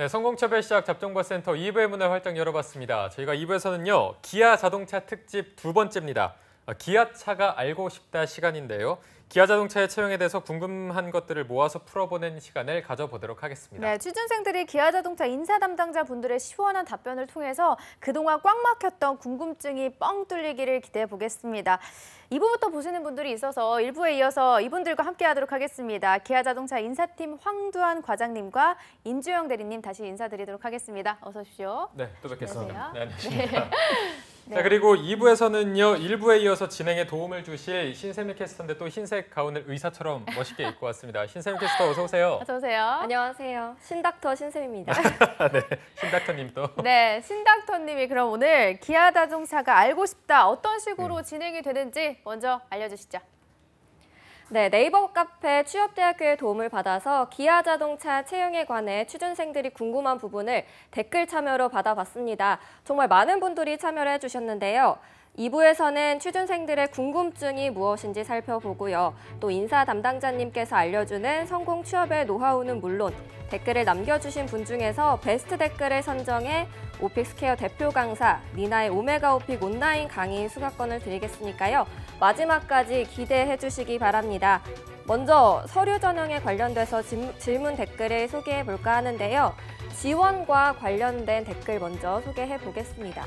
네, 성공차별 시작 잡정보센터 2부의 문을 활짝 열어봤습니다. 저희가 2부에서는요, 기아 자동차 특집 두 번째입니다. 기아차가 알고 싶다 시간인데요. 기아 자동차의 채용에 대해서 궁금한 것들을 모아서 풀어보는 시간을 가져보도록 하겠습니다. 네, 취준생들이 기아 자동차 인사 담당자 분들의 시원한 답변을 통해서 그동안 꽉 막혔던 궁금증이 뻥 뚫리기를 기대해 보겠습니다. 2부부터 보시는 분들이 있어서 1부에 이어서 이분들과 함께하도록 하겠습니다. 기아 자동차 인사팀 황두환 과장님과 임주영 대리님 다시 인사드리도록 하겠습니다. 어서 오십시오. 네, 또 뵙겠습니다. 안녕하세요. 네, 안녕하십니까. 자, 그리고 2부에서는요, 1부에 이어서 진행에 도움을 주실 신세미 캐스터인데 또 흰색 가운을 의사처럼 멋있게 입고 왔습니다. 신세미 캐스터 어서 오세요. 어서 오세요. 안녕하세요. 신닥터 신쌤입니다. 네, 신닥터님 또. 네, 신닥터님이 그럼 오늘 기아 자동차가 알고 싶다 어떤 식으로 진행이 되는지 먼저 알려주시죠. 네, 네이버 카페 취업대학교의 도움을 받아서 기아 자동차 채용에 관해 취준생들이 궁금한 부분을 댓글 참여로 받아봤습니다. 정말 많은 분들이 참여를 해주셨는데요. 2부에서는 취준생들의 궁금증이 무엇인지 살펴보고요. 또 인사 담당자님께서 알려주는 성공 취업의 노하우는 물론 댓글을 남겨주신 분 중에서 베스트 댓글을 선정해 오픽스케어 대표 강사 니나의 오메가 오픽 온라인 강의 수강권을 드리겠으니까요. 마지막까지 기대해 주시기 바랍니다. 먼저 서류 전형에 관련돼서 질문 댓글을 소개해 볼까 하는데요. 지원과 관련된 댓글 먼저 소개해 보겠습니다.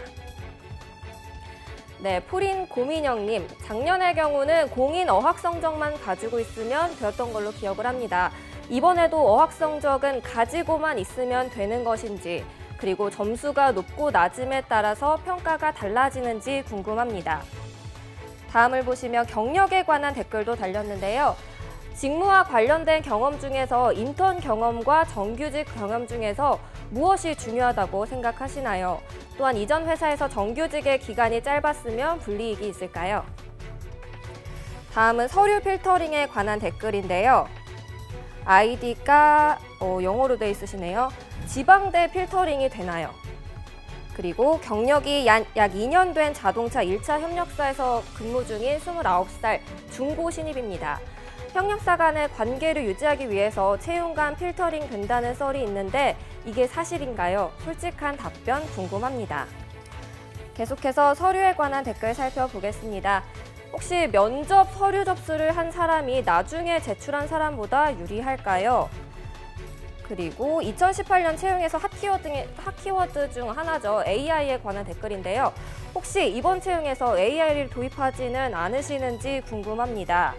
네, 포린 고민영님, 작년의 경우는 공인 어학 성적만 가지고 있으면 되었던 걸로 기억을 합니다. 이번에도 어학 성적은 가지고만 있으면 되는 것인지, 그리고 점수가 높고 낮음에 따라서 평가가 달라지는지 궁금합니다. 다음을 보시면 경력에 관한 댓글도 달렸는데요. 직무와 관련된 경험 중에서 인턴 경험과 정규직 경험 중에서 무엇이 중요하다고 생각하시나요? 또한 이전 회사에서 정규직의 기간이 짧았으면 불이익이 있을까요? 다음은 서류 필터링에 관한 댓글인데요. 아이디가 영어로 돼 있으시네요. 지방대 필터링이 되나요? 그리고 경력이 약 2년 된 자동차 1차 협력사에서 근무 중인 29살 중고 신입입니다. 협력사 간의 관계를 유지하기 위해서 채용간 필터링 된다는 썰이 있는데 이게 사실인가요? 솔직한 답변 궁금합니다. 계속해서 서류에 관한 댓글 살펴보겠습니다. 혹시 면접 서류 접수를 한 사람이 나중에 제출한 사람보다 유리할까요? 그리고 2018년 채용에서 핫키워드 중 하나죠. AI에 관한 댓글인데요. 혹시 이번 채용에서 AI를 도입하지는 않으시는지 궁금합니다.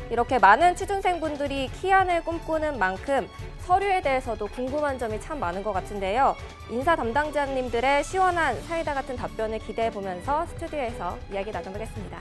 이렇게 많은 취준생분들이 키안을 꿈꾸는 만큼 서류에 대해서도 궁금한 점이 참 많은 것 같은데요. 인사 담당자님들의 시원한 사이다 같은 답변을 기대해보면서 스튜디오에서 이야기 나눠보겠습니다.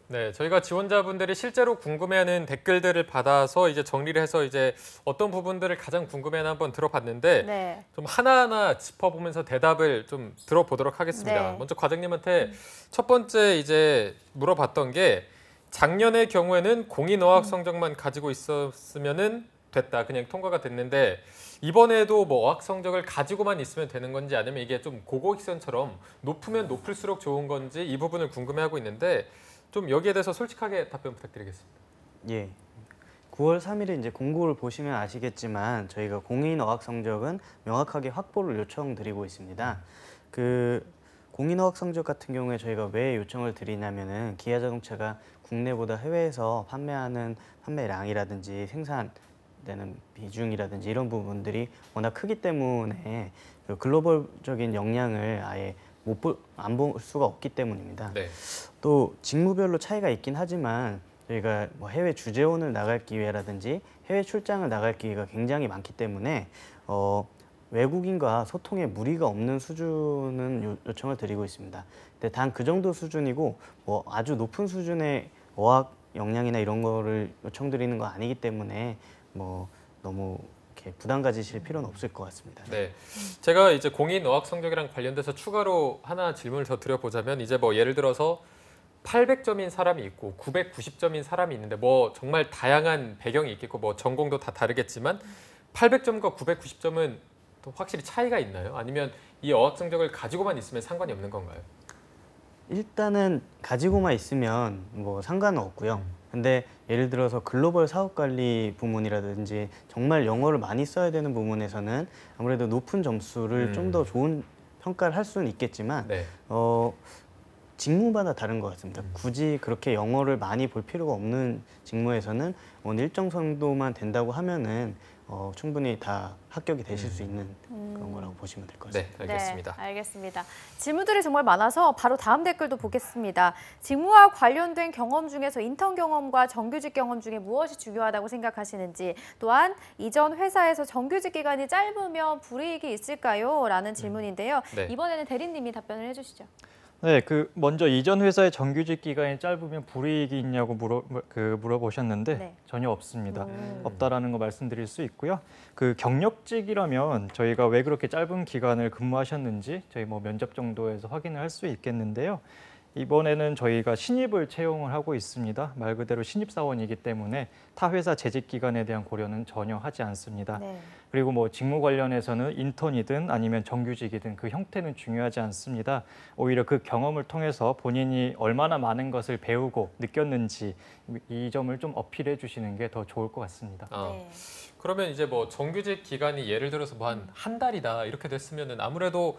네, 저희가 지원자분들이 실제로 궁금해하는 댓글들을 받아서 이제 정리를 해서 이제 어떤 부분들을 가장 궁금해하나 한번 들어봤는데 네. 좀 하나하나 짚어보면서 대답을 좀 들어보도록 하겠습니다. 네. 먼저 과장님한테 첫 번째 이제 물어봤던 게 작년의 경우에는 공인 어학 성적만 가지고 있었으면은 됐다, 그냥 통과가 됐는데 이번에도 뭐 어학 성적을 가지고만 있으면 되는 건지 아니면 이게 좀 고고익선처럼 높으면 높을수록 좋은 건지 이 부분을 궁금해하고 있는데. 좀 여기에 대해서 솔직하게 답변 부탁드리겠습니다. 예. 9월 3일에 이제 공고를 보시면 아시겠지만 저희가 공인 어학 성적은 명확하게 확보를 요청드리고 있습니다. 그 공인 어학 성적 같은 경우에 저희가 왜 요청을 드리냐면은 기아 자동차가 국내보다 해외에서 판매하는 판매량이라든지 생산되는 비중이라든지 이런 부분들이 워낙 크기 때문에 그 글로벌적인 역량을 아예 안 볼 수가 없기 때문입니다. 네. 또 직무별로 차이가 있긴 하지만 저희가 뭐 해외 주재원을 나갈 기회라든지 해외 출장을 나갈 기회가 굉장히 많기 때문에 외국인과 소통에 무리가 없는 수준은 요청을 드리고 있습니다. 근데 단 그 정도 수준이고 뭐 아주 높은 수준의 어학 역량이나 이런 거를 요청드리는 거 아니기 때문에 뭐 너무 부담 가지실 필요는 없을 것 같습니다. 네, 제가 이제 공인 어학 성적이랑 관련돼서 추가로 하나 질문을 더 드려보자면 이제 뭐 예를 들어서 800점인 사람이 있고 990점인 사람이 있는데 뭐 정말 다양한 배경이 있겠고 뭐 전공도 다 다르겠지만 800점과 990점은 또 확실히 차이가 있나요? 아니면 이 어학 성적을 가지고만 있으면 상관이 없는 건가요? 일단은 가지고만 있으면 뭐 상관은 없고요. 근데 예를 들어서 글로벌 사업관리 부문이라든지 정말 영어를 많이 써야 되는 부문에서는 아무래도 높은 점수를 좀 더 좋은 평가를 할 수는 있겠지만 네. 직무마다 다른 것 같습니다. 굳이 그렇게 영어를 많이 볼 필요가 없는 직무에서는 어느 일정 정도만 된다고 하면은 충분히 다 합격이 되실 수 있는 그런 거라고 보시면 될 것 같습니다. 네, 알겠습니다. 네, 알겠습니다. 질문들이 정말 많아서 바로 다음 댓글도 보겠습니다. 직무와 관련된 경험 중에서 인턴 경험과 정규직 경험 중에 무엇이 중요하다고 생각하시는지, 또한 이전 회사에서 정규직 기간이 짧으면 불이익이 있을까요? 라는 질문인데요. 네. 이번에는 대리님이 답변을 해주시죠. 네, 먼저 이전 회사의 정규직 기간이 짧으면 불이익이 있냐고 물어보셨는데 네. 전혀 없습니다. 없다라는 거 말씀드릴 수 있고요. 경력직이라면 저희가 왜 그렇게 짧은 기간을 근무하셨는지 저희 면접 정도에서 확인을 할 수 있겠는데요. 이번에는 저희가 신입을 채용을 하고 있습니다. 말 그대로 신입사원이기 때문에 타 회사 재직 기간에 대한 고려는 전혀 하지 않습니다. 네. 그리고 직무 관련해서는 인턴이든 아니면 정규직이든 그 형태는 중요하지 않습니다. 오히려 그 경험을 통해서 본인이 얼마나 많은 것을 배우고 느꼈는지 이 점을 좀 어필해 주시는 게 더 좋을 것 같습니다. 네. 그러면 이제 정규직 기간이 예를 들어서 한 달이다 이렇게 됐으면은 아무래도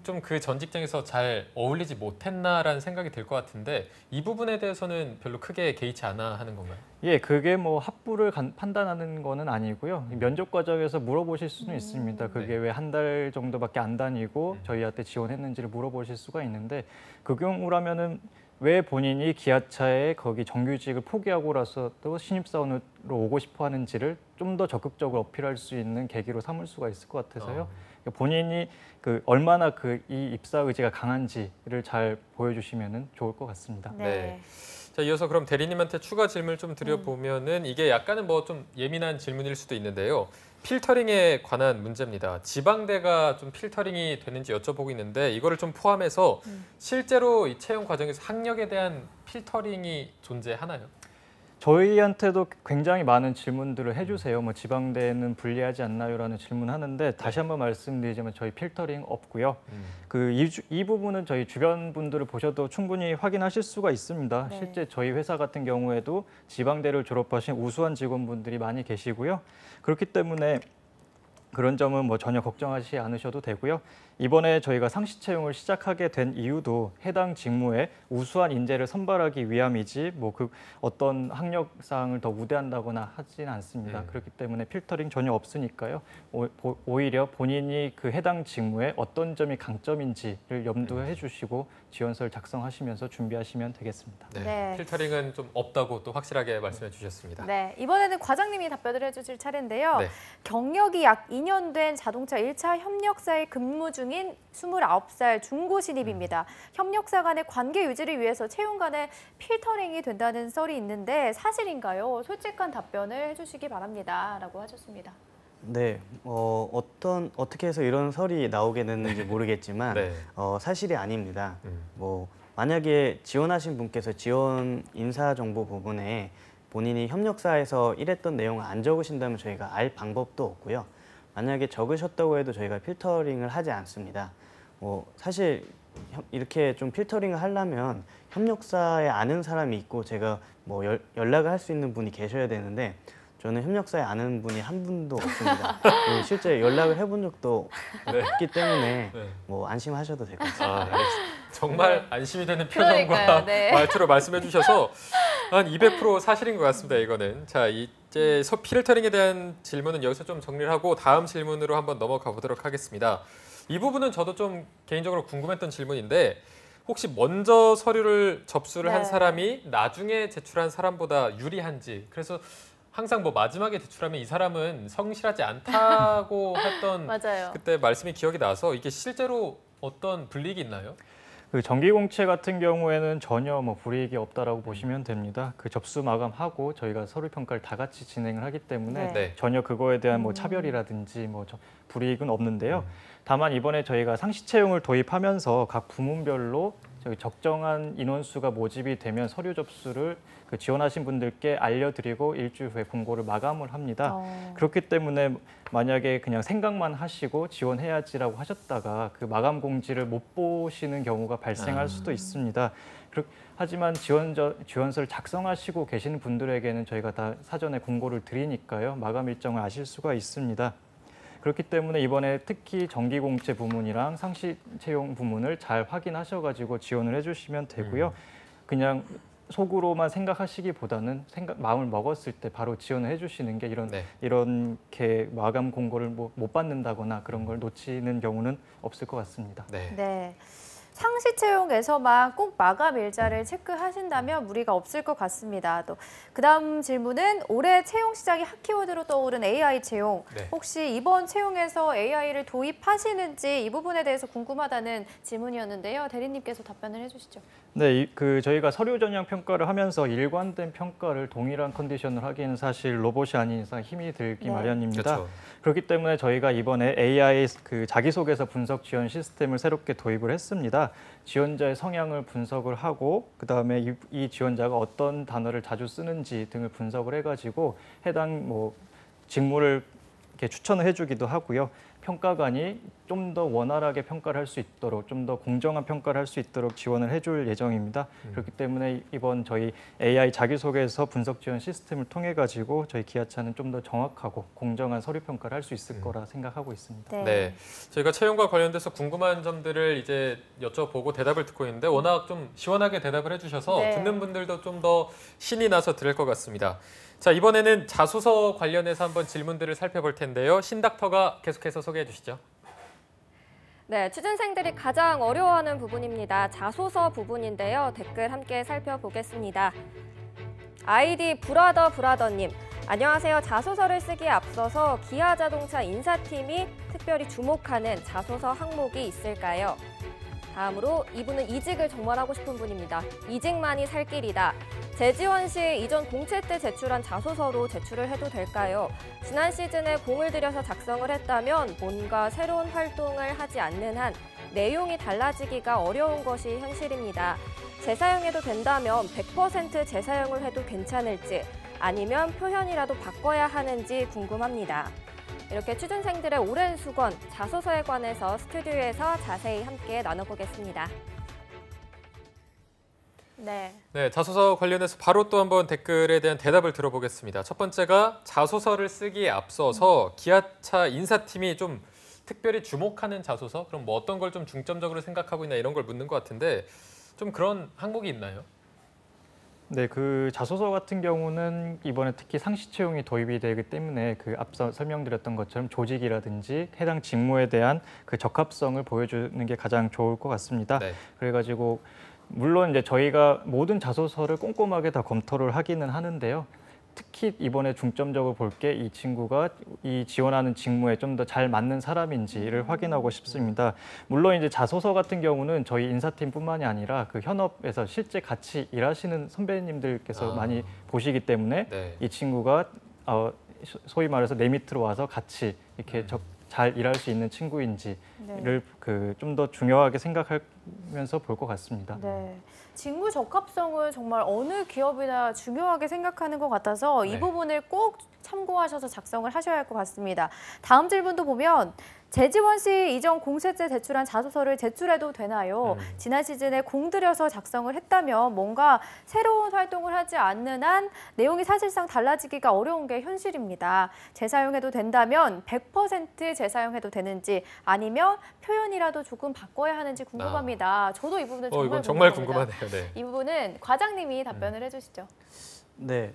좀 그 전 직장에서 잘 어울리지 못했나라는 생각이 들 것 같은데 이 부분에 대해서는 별로 크게 개의치 않아 하는 건가요? 예, 그게 합부를 판단하는 거는 아니고요. 면접 과정에서 물어보실 수는 있습니다. 그게 왜 한 달 정도밖에 안 다니고 저희한테 지원했는지를 물어보실 수가 있는데 그 경우라면은 왜 본인이 기아차에 거기 정규직을 포기하고라서도 신입사원으로 오고 싶어 하는지를 좀 더 적극적으로 어필할 수 있는 계기로 삼을 수가 있을 것 같아서요. 본인이 얼마나 이 입사 의지가 강한지를 잘 보여주시면 좋을 것 같습니다. 네. 자, 이어서 그럼 대리님한테 추가 질문을 좀 드려보면은 이게 약간은 좀 예민한 질문일 수도 있는데요. 필터링에 관한 문제입니다. 지방대가 좀 필터링이 되는지 여쭤보고 있는데 이거를 좀 포함해서 실제로 이 채용 과정에서 학력에 대한 필터링이 존재하나요? 저희한테도 굉장히 많은 질문들을 해주세요. 지방대는 불리하지 않나요?라는 질문하는데 다시 한번 말씀드리자면 저희 필터링 없고요. 이 부분은 저희 주변 분들을 보셔도 충분히 확인하실 수가 있습니다. 네. 실제 저희 회사 같은 경우에도 지방대를 졸업하신 우수한 직원분들이 많이 계시고요. 그렇기 때문에 그런 점은 전혀 걱정하지 않으셔도 되고요. 이번에 저희가 상시 채용을 시작하게 된 이유도 해당 직무에 우수한 인재를 선발하기 위함이지 어떤 학력 사항을 더 우대한다거나 하지는 않습니다. 그렇기 때문에 필터링 전혀 없으니까요. 오히려 본인이 그 해당 직무에 어떤 점이 강점인지를 염두해 주시고 지원서를 작성하시면서 준비하시면 되겠습니다. 네. 네. 필터링은 좀 없다고 또 확실하게 말씀해 주셨습니다. 네, 이번에는 과장님이 답변을 해주실 차례인데요. 네. 경력이 약 2년 된 자동차 1차 협력사에 근무 중인 29살 중고 신입입니다. 협력사 간의 관계 유지를 위해서 채용 간의 필터링이 된다는 썰이 있는데 사실인가요? 솔직한 답변을 해주시기 바랍니다. 라고 하셨습니다. 네, 어떻게 해서 이런 설이 나오게 됐는지 모르겠지만 네. 사실이 아닙니다. 만약에 지원하신 분께서 지원 인사정보 부분에 본인이 협력사에서 일했던 내용을 안 적으신다면 저희가 알 방법도 없고요. 만약에 적으셨다고 해도 저희가 필터링을 하지 않습니다. 사실 이렇게 좀 필터링을 하려면 협력사에 아는 사람이 있고 제가 연락을 할 수 있는 분이 계셔야 되는데 저는 협력사에 아는 분이 한 분도 없습니다. 실제 연락을 해본 적도 없기 때문에 안심하셔도 될 것 같습니다. 정말 안심이 되는 표정과 말투로 말씀해 주셔서 한 200% 사실인 것 같습니다. 이거는. 자, 이제 필터링에 대한 질문은 여기서 좀 정리를 하고 다음 질문으로 한번 넘어가 보도록 하겠습니다. 이 부분은 저도 좀 개인적으로 궁금했던 질문인데 혹시 먼저 서류를 접수를 한 사람이 나중에 제출한 사람보다 유리한지, 그래서 항상 마지막에 제출하면 이 사람은 성실하지 않다고 했던 맞아요. 그때 말씀이 기억이 나서 이게 실제로 어떤 불이익이 있나요? 정기공채 같은 경우에는 전혀 불이익이 없다라고 보시면 됩니다. 접수 마감하고 저희가 서류 평가를 다 같이 진행을 하기 때문에 전혀 그거에 대한 차별이라든지 불이익은 없는데요. 다만 이번에 저희가 상시 채용을 도입하면서 각 부문별로 저희 적정한 인원수가 모집이 되면 서류 접수를 그 지원하신 분들께 알려드리고 일주일 후에 공고를 마감을 합니다. 그렇기 때문에 만약에 그냥 생각만 하시고 지원해야지라고 하셨다가 그 마감 공지를 못 보시는 경우가 발생할 수도 있습니다. 하지만 지원서를 작성하시고 계시는 분들에게는 저희가 다 사전에 공고를 드리니까요. 마감 일정을 아실 수가 있습니다. 그렇기 때문에 이번에 특히 정기공채 부문이랑 상시 채용 부문을 잘 확인하셔가지고 지원을 해주시면 되고요. 그냥 속으로만 생각하시기보다는 마음을 먹었을 때 바로 지원을 해주시는 게 이렇게 마감 공고를 못 받는다거나 그런 걸 놓치는 경우는 없을 것 같습니다. 네. 상시 채용에서만 꼭 마감 일자를 체크하신다면 무리가 없을 것 같습니다. 또 그다음 질문은 올해 채용 시장이 핫키워드로 떠오른 AI 채용. 혹시 이번 채용에서 AI를 도입하시는지 이 부분에 대해서 궁금하다는 질문이었는데요. 대리님께서 답변을 해주시죠. 네, 저희가 서류 전형 평가를 하면서 일관된 평가를 동일한 컨디션을 하기에는 사실 로봇이 아닌 이상 힘이 들기 마련입니다. 그렇죠. 그렇기 때문에 저희가 이번에 AI 자기소개서 분석 지원 시스템을 새롭게 도입을 했습니다. 지원자의 성향을 분석을 하고 그다음에 이 지원자가 어떤 단어를 자주 쓰는지 등을 분석을 해가지고 해당 직무를 이렇게 추천을 해주기도 하고요. 평가관이 좀 더 원활하게 평가를 할 수 있도록 좀 더 공정한 평가를 할 수 있도록 지원을 해줄 예정입니다. 그렇기 때문에 이번 저희 AI 자기소개서 분석 지원 시스템을 통해 가지고 저희 기아차는 좀 더 정확하고 공정한 서류 평가를 할 수 있을 거라 생각하고 있습니다. 네, 저희가 채용과 관련돼서 궁금한 점들을 이제 여쭤보고 대답을 듣고 있는데 워낙 좀 시원하게 대답을 해주셔서 듣는 분들도 좀 더 신이 나서 들을 것 같습니다. 자, 이번에는 자소서 관련해서 한번 질문들을 살펴볼 텐데요. 신닥터가 계속해서 소개해 주시죠. 네, 취준생들이 가장 어려워하는 부분입니다. 자소서 부분인데요. 댓글 함께 살펴보겠습니다. 아이디 브라더님. 안녕하세요. 자소서를 쓰기에 앞서서 기아자동차 인사팀이 특별히 주목하는 자소서 항목이 있을까요? 다음으로 이분은 이직을 정말 하고 싶은 분입니다. 이직만이 살 길이다. 재지원 시 이전 공채 때 제출한 자소서로 제출을 해도 될까요? 지난 시즌에 공을 들여서 작성을 했다면 뭔가 새로운 활동을 하지 않는 한 내용이 달라지기가 어려운 것이 현실입니다. 재사용해도 된다면 100% 재사용을 해도 괜찮을지 아니면 표현이라도 바꿔야 하는지 궁금합니다. 이렇게 취준생들의 오랜 수건, 자소서에 관해서 스튜디오에서 자세히 함께 나눠보겠습니다. 네, 자소서 관련해서 바로 또 한번 댓글에 대한 대답을 들어보겠습니다. 첫 번째가 자소서를 쓰기에 앞서서 기아차 인사팀이 좀 특별히 주목하는 자소서? 그럼 뭐 어떤 걸 좀 중점적으로 생각하고 있나 이런 걸 묻는 것 같은데 좀 그런 항목이 있나요? 네, 그 자소서 같은 경우는 이번에 특히 상시 채용이 도입이 되기 때문에 그 앞서 설명드렸던 것처럼 조직이라든지 해당 직무에 대한 그 적합성을 보여주는 게 가장 좋을 것 같습니다. 그래가지고 물론 이제 저희가 모든 자소서를 꼼꼼하게 다 검토를 하기는 하는데요. 특히 이번에 중점적으로 볼 게 이 친구가 이 지원하는 직무에 좀 더 잘 맞는 사람인지를 확인하고 싶습니다. 물론 이제 자소서 같은 경우는 저희 인사팀뿐만이 아니라 그 현업에서 실제 같이 일하시는 선배님들께서 많이 보시기 때문에 이 친구가 소위 말해서 내 밑으로 와서 같이 이렇게 잘 일할 수 있는 친구인지를 좀 더 중요하게 생각하면서 볼 것 같습니다. 직무 적합성을 정말 어느 기업이나 중요하게 생각하는 것 같아서 이 부분을 꼭 참고하셔서 작성을 하셔야 할 것 같습니다. 다음 질문도 보면 재지원 시 이전 공채 때 제출한 자소서를 제출해도 되나요? 지난 시즌에 공들여서 작성을 했다면 뭔가 새로운 활동을 하지 않는 한 내용이 사실상 달라지기가 어려운 게 현실입니다. 재사용해도 된다면 100% 재사용해도 되는지 아니면 표현이라도 조금 바꿔야 하는지 궁금합니다. 저도 이 부분은 정말 궁금하네요. 이 부분은 과장님이 답변을 해주시죠. 네,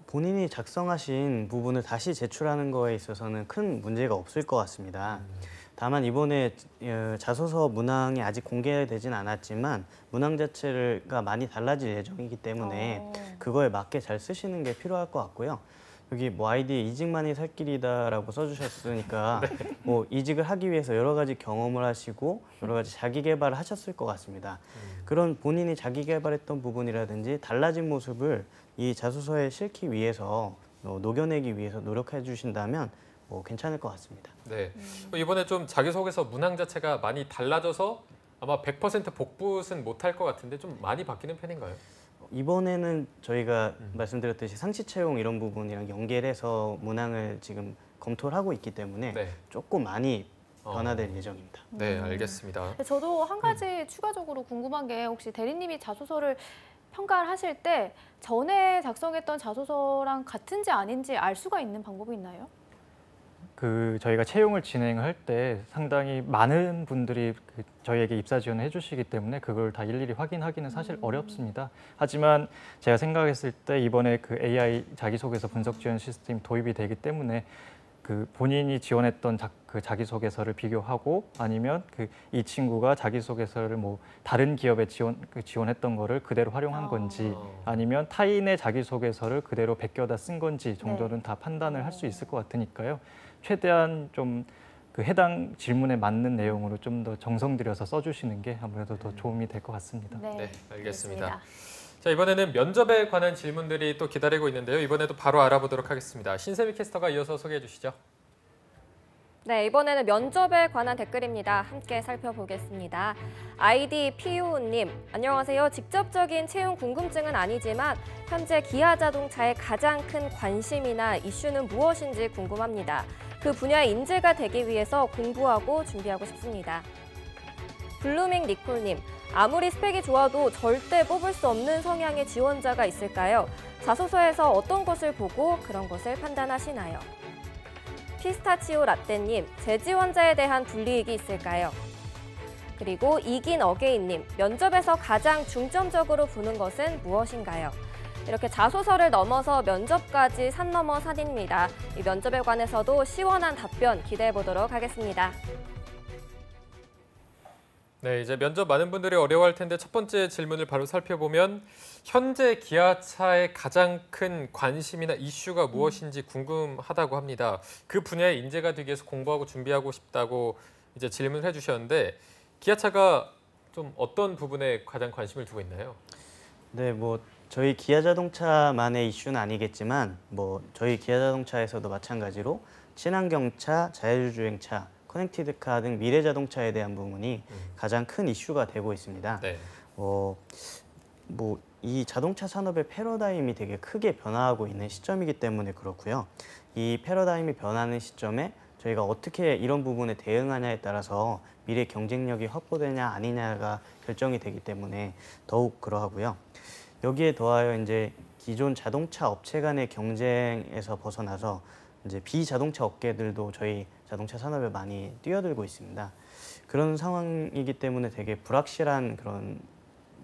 본인이 작성하신 부분을 다시 제출하는 거에 있어서는 큰 문제가 없을 것 같습니다. 다만 이번에 자소서 문항이 아직 공개되진 않았지만 문항 자체가 많이 달라질 예정이기 때문에 그거에 맞게 잘 쓰시는 게 필요할 것 같고요. 여기 아이디에 이직만이 살 길이다라고 써주셨으니까 이직을 하기 위해서 여러 가지 경험을 하시고 여러 가지 자기 개발을 하셨을 것 같습니다. 그런 본인이 자기 개발했던 부분이라든지 달라진 모습을 이 자소서에 실기 위해서 녹여내기 위해서 노력해 주신다면 괜찮을 것 같습니다. 이번에 좀 자기소개서 문항 자체가 많이 달라져서 아마 100% 복붙은 못할 것 같은데 좀 많이 바뀌는 편인가요? 이번에는 저희가 말씀드렸듯이 상시 채용 이런 부분이랑 연계해서 문항을 지금 검토를 하고 있기 때문에 네. 조금 많이 변화될 예정입니다. 네, 알겠습니다. 저도 한 가지 추가적으로 궁금한 게 혹시 대리님이 자소서를 평가를 하실 때 전에 작성했던 자소서랑 같은지 아닌지 알 수가 있는 방법이 있나요? 저희가 채용을 진행할 때 상당히 많은 분들이 저희에게 입사 지원을 해주시기 때문에 그걸 다 일일이 확인하기는 사실 어렵습니다. 하지만 제가 생각했을 때 이번에 AI 자기소개서 분석 지원 시스템이 도입이 되기 때문에 본인이 지원했던 자기소개서를 비교하고 아니면 이 친구가 자기소개서를 뭐 다른 기업에 지원했던 거를 그대로 활용한 건지 아니면 타인의 자기소개서를 그대로 베껴다 쓴 건지 정도는 다 판단을 할 수 있을 것 같으니까요. 최대한 좀 해당 질문에 맞는 내용으로 좀 더 정성 들여서 써주시는 게 아무래도 더 도움이 될 것 같습니다. 네, 알겠습니다. 자, 이번에는 면접에 관한 질문들이 또 기다리고 있는데요. 이번에도 바로 알아보도록 하겠습니다. 신세미 캐스터가 이어서 소개해 주시죠. 네, 이번에는 면접에 관한 댓글입니다. 함께 살펴보겠습니다. 아이디 피우님, 안녕하세요. 직접적인 채용 궁금증은 아니지만 현재 기아자동차의 가장 큰 관심이나 이슈는 무엇인지 궁금합니다. 그 분야의 인재가 되기 위해서 공부하고 준비하고 싶습니다. 블루밍 니콜님, 아무리 스펙이 좋아도 절대 뽑을 수 없는 성향의 지원자가 있을까요? 자소서에서 어떤 것을 보고 그런 것을 판단하시나요? 피스타치오 라떼님, 재지원자에 대한 불이익이 있을까요? 그리고 이긴 어게인님, 면접에서 가장 중점적으로 보는 것은 무엇인가요? 이렇게 자소서를 넘어서 면접까지 산 넘어 산입니다. 이 면접에 관해서도 시원한 답변 기대해 보도록 하겠습니다. 네, 이제 면접 많은 분들이 어려워할 텐데 첫 번째 질문을 바로 살펴보면 현재 기아차의 가장 큰 관심이나 이슈가 무엇인지 궁금하다고 합니다. 그 분야의 인재가 되기 위해서 공부하고 준비하고 싶다고 이제 질문을 해주셨는데 기아차가 좀 어떤 부분에 가장 관심을 두고 있나요? 네, 뭐 저희 기아자동차만의 이슈는 아니겠지만 뭐 저희 기아자동차에서도 마찬가지로 친환경차, 자율주행차, 커넥티드카 등 미래자동차에 대한 부분이 가장 큰 이슈가 되고 있습니다. 네. 이 자동차 산업의 패러다임이 되게 크게 변화하고 있는 시점이기 때문에 그렇고요. 이 패러다임이 변하는 시점에 저희가 어떻게 이런 부분에 대응하냐에 따라서 미래 경쟁력이 확보되냐 아니냐가 결정이 되기 때문에 더욱 그러하고요. 여기에 더하여 이제 기존 자동차 업체 간의 경쟁에서 벗어나서 이제 비자동차 업계들도 저희 자동차 산업에 많이 뛰어들고 있습니다. 그런 상황이기 때문에 되게 불확실한 그런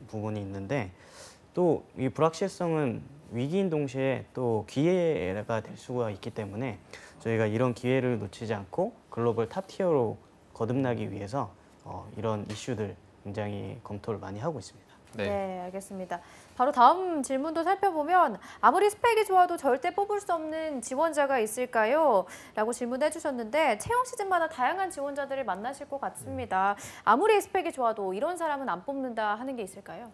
부분이 있는데 또 이 불확실성은 위기인 동시에 또 기회가 될 수가 있기 때문에 저희가 이런 기회를 놓치지 않고 글로벌 탑티어로 거듭나기 위해서 이런 이슈들 굉장히 검토를 많이 하고 있습니다. 네, 알겠습니다. 바로 다음 질문도 살펴보면 아무리 스펙이 좋아도 절대 뽑을 수 없는 지원자가 있을까요? 라고 질문해 주셨는데 채용 시즌마다 다양한 지원자들을 만나실 것 같습니다. 아무리 스펙이 좋아도 이런 사람은 안 뽑는다 하는 게 있을까요?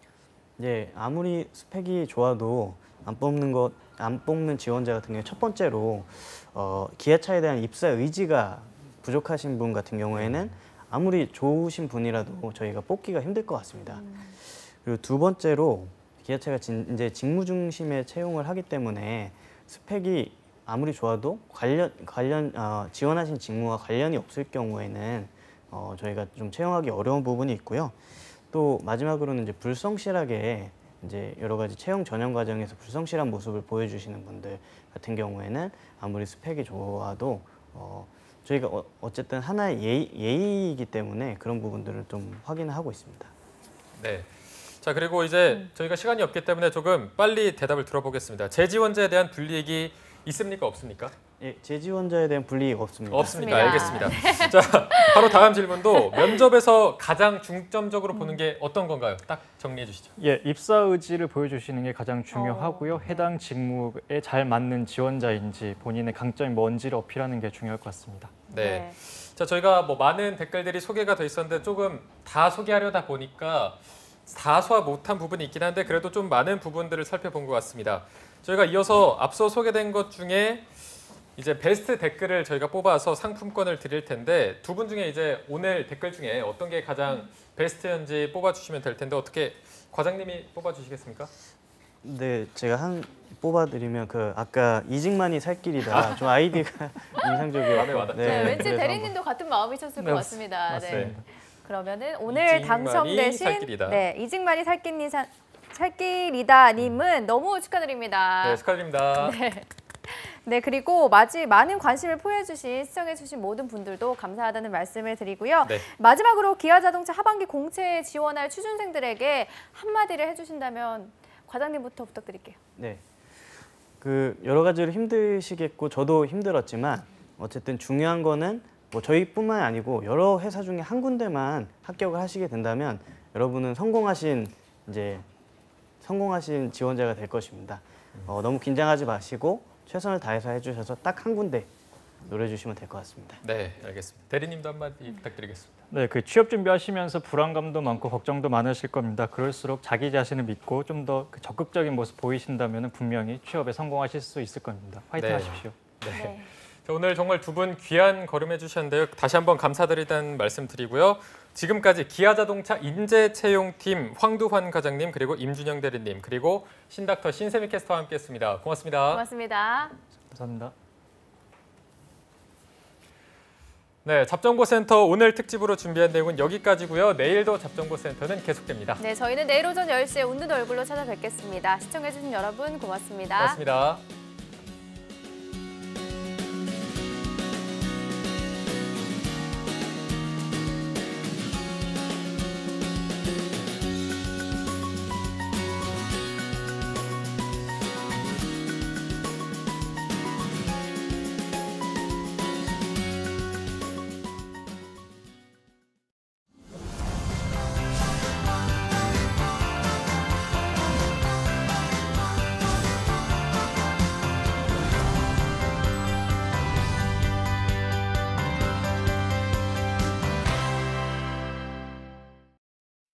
네, 아무리 스펙이 좋아도 안 뽑는 지원자 같은 경우에 첫 번째로 기아차에 대한 입사 의지가 부족하신 분 같은 경우에는 아무리 좋으신 분이라도 저희가 뽑기가 힘들 것 같습니다. 그리고 두 번째로 기아차가 이제 직무 중심의 채용을 하기 때문에 스펙이 아무리 좋아도 지원하신 직무와 관련이 없을 경우에는 저희가 좀 채용하기 어려운 부분이 있고요. 또 마지막으로는 이제 불성실하게 이제 여러 가지 채용 전형 과정에서 불성실한 모습을 보여주시는 분들 같은 경우에는 아무리 스펙이 좋아도 저희가 어쨌든 하나의 예의이기 때문에 그런 부분들을 좀 확인을 하고 있습니다. 네. 자, 그리고 이제 저희가 시간이 없기 때문에 조금 빨리 대답을 들어보겠습니다. 재지원자에 대한 불이익이 있습니까? 없습니까? 예, 재지원자에 대한 불이익 없습니다. 없습니다. 알겠습니다. 자, 바로 다음 질문도 면접에서 가장 중점적으로 보는 게 어떤 건가요? 딱 정리해 주시죠. 예, 입사 의지를 보여주시는 게 가장 중요하고요. 해당 직무에 잘 맞는 지원자인지 본인의 강점이 뭔지를 어필하는 게 중요할 것 같습니다. 네. 자, 저희가 뭐 많은 댓글들이 소개가 돼 있었는데 조금 다 소개하려다 보니까 다 소화 못한 부분이 있긴 한데 그래도 좀 많은 부분들을 살펴본 것 같습니다. 저희가 이어서 앞서 소개된 것 중에 이제 베스트 댓글을 저희가 뽑아서 상품권을 드릴 텐데 두 분 중에 이제 오늘 댓글 중에 어떤 게 가장 베스트였는지 뽑아주시면 될 텐데 어떻게 과장님이 뽑아주시겠습니까? 네, 제가 뽑아드리면 아까 이직만이 살 길이다. 좀 아이디가 인상적이었고. 와닿죠. 네, 왠지 그래서 대리님도 같은 마음이셨을 것 같습니다. 네. 맞습니다. 그러면은 오늘 이직만이 당첨되신 살 길이다. 네, 이직만이 살 길이다님은 너무 축하드립니다. 네, 축하드립니다. 네, 그리고 많은 관심을 포해주신 시청해주신 모든 분들도 감사하다는 말씀을 드리고요. 네. 마지막으로 기아자동차 하반기 공채에 지원할 취준생들에게 한마디를 해주신다면 과장님부터 부탁드릴게요. 네, 여러 가지로 힘드시겠고 저도 힘들었지만 어쨌든 중요한 거는 뭐 저희뿐만 아니고 여러 회사 중에 한 군데만 합격을 하시게 된다면 여러분은 성공하신 지원자가 될 것입니다. 너무 긴장하지 마시고 최선을 다해서 해주셔서 딱 한 군데 노려주시면 될 것 같습니다. 네, 알겠습니다. 대리님도 한마디 부탁드리겠습니다. 네, 취업 준비하시면서 불안감도 많고 걱정도 많으실 겁니다. 그럴수록 자기 자신을 믿고 좀 더 적극적인 모습 보이신다면 분명히 취업에 성공하실 수 있을 겁니다. 화이팅 네. 하십시오. 네. 자, 오늘 정말 두 분 귀한 걸음해 주셨는데요. 다시 한번 감사드리다는 말씀 드리고요. 지금까지 기아자동차 인재채용팀 황두환 과장님 그리고 임준영 대리님 그리고 신닥터 신세미 캐스터와 함께했습니다. 고맙습니다. 고맙습니다. 감사합니다. 네, 잡정보센터 오늘 특집으로 준비한 내용은 여기까지고요. 내일도 잡정보센터는 계속됩니다. 네, 저희는 내일 오전 10시에 웃는 얼굴로 찾아뵙겠습니다. 시청해주신 여러분 고맙습니다. 고맙습니다.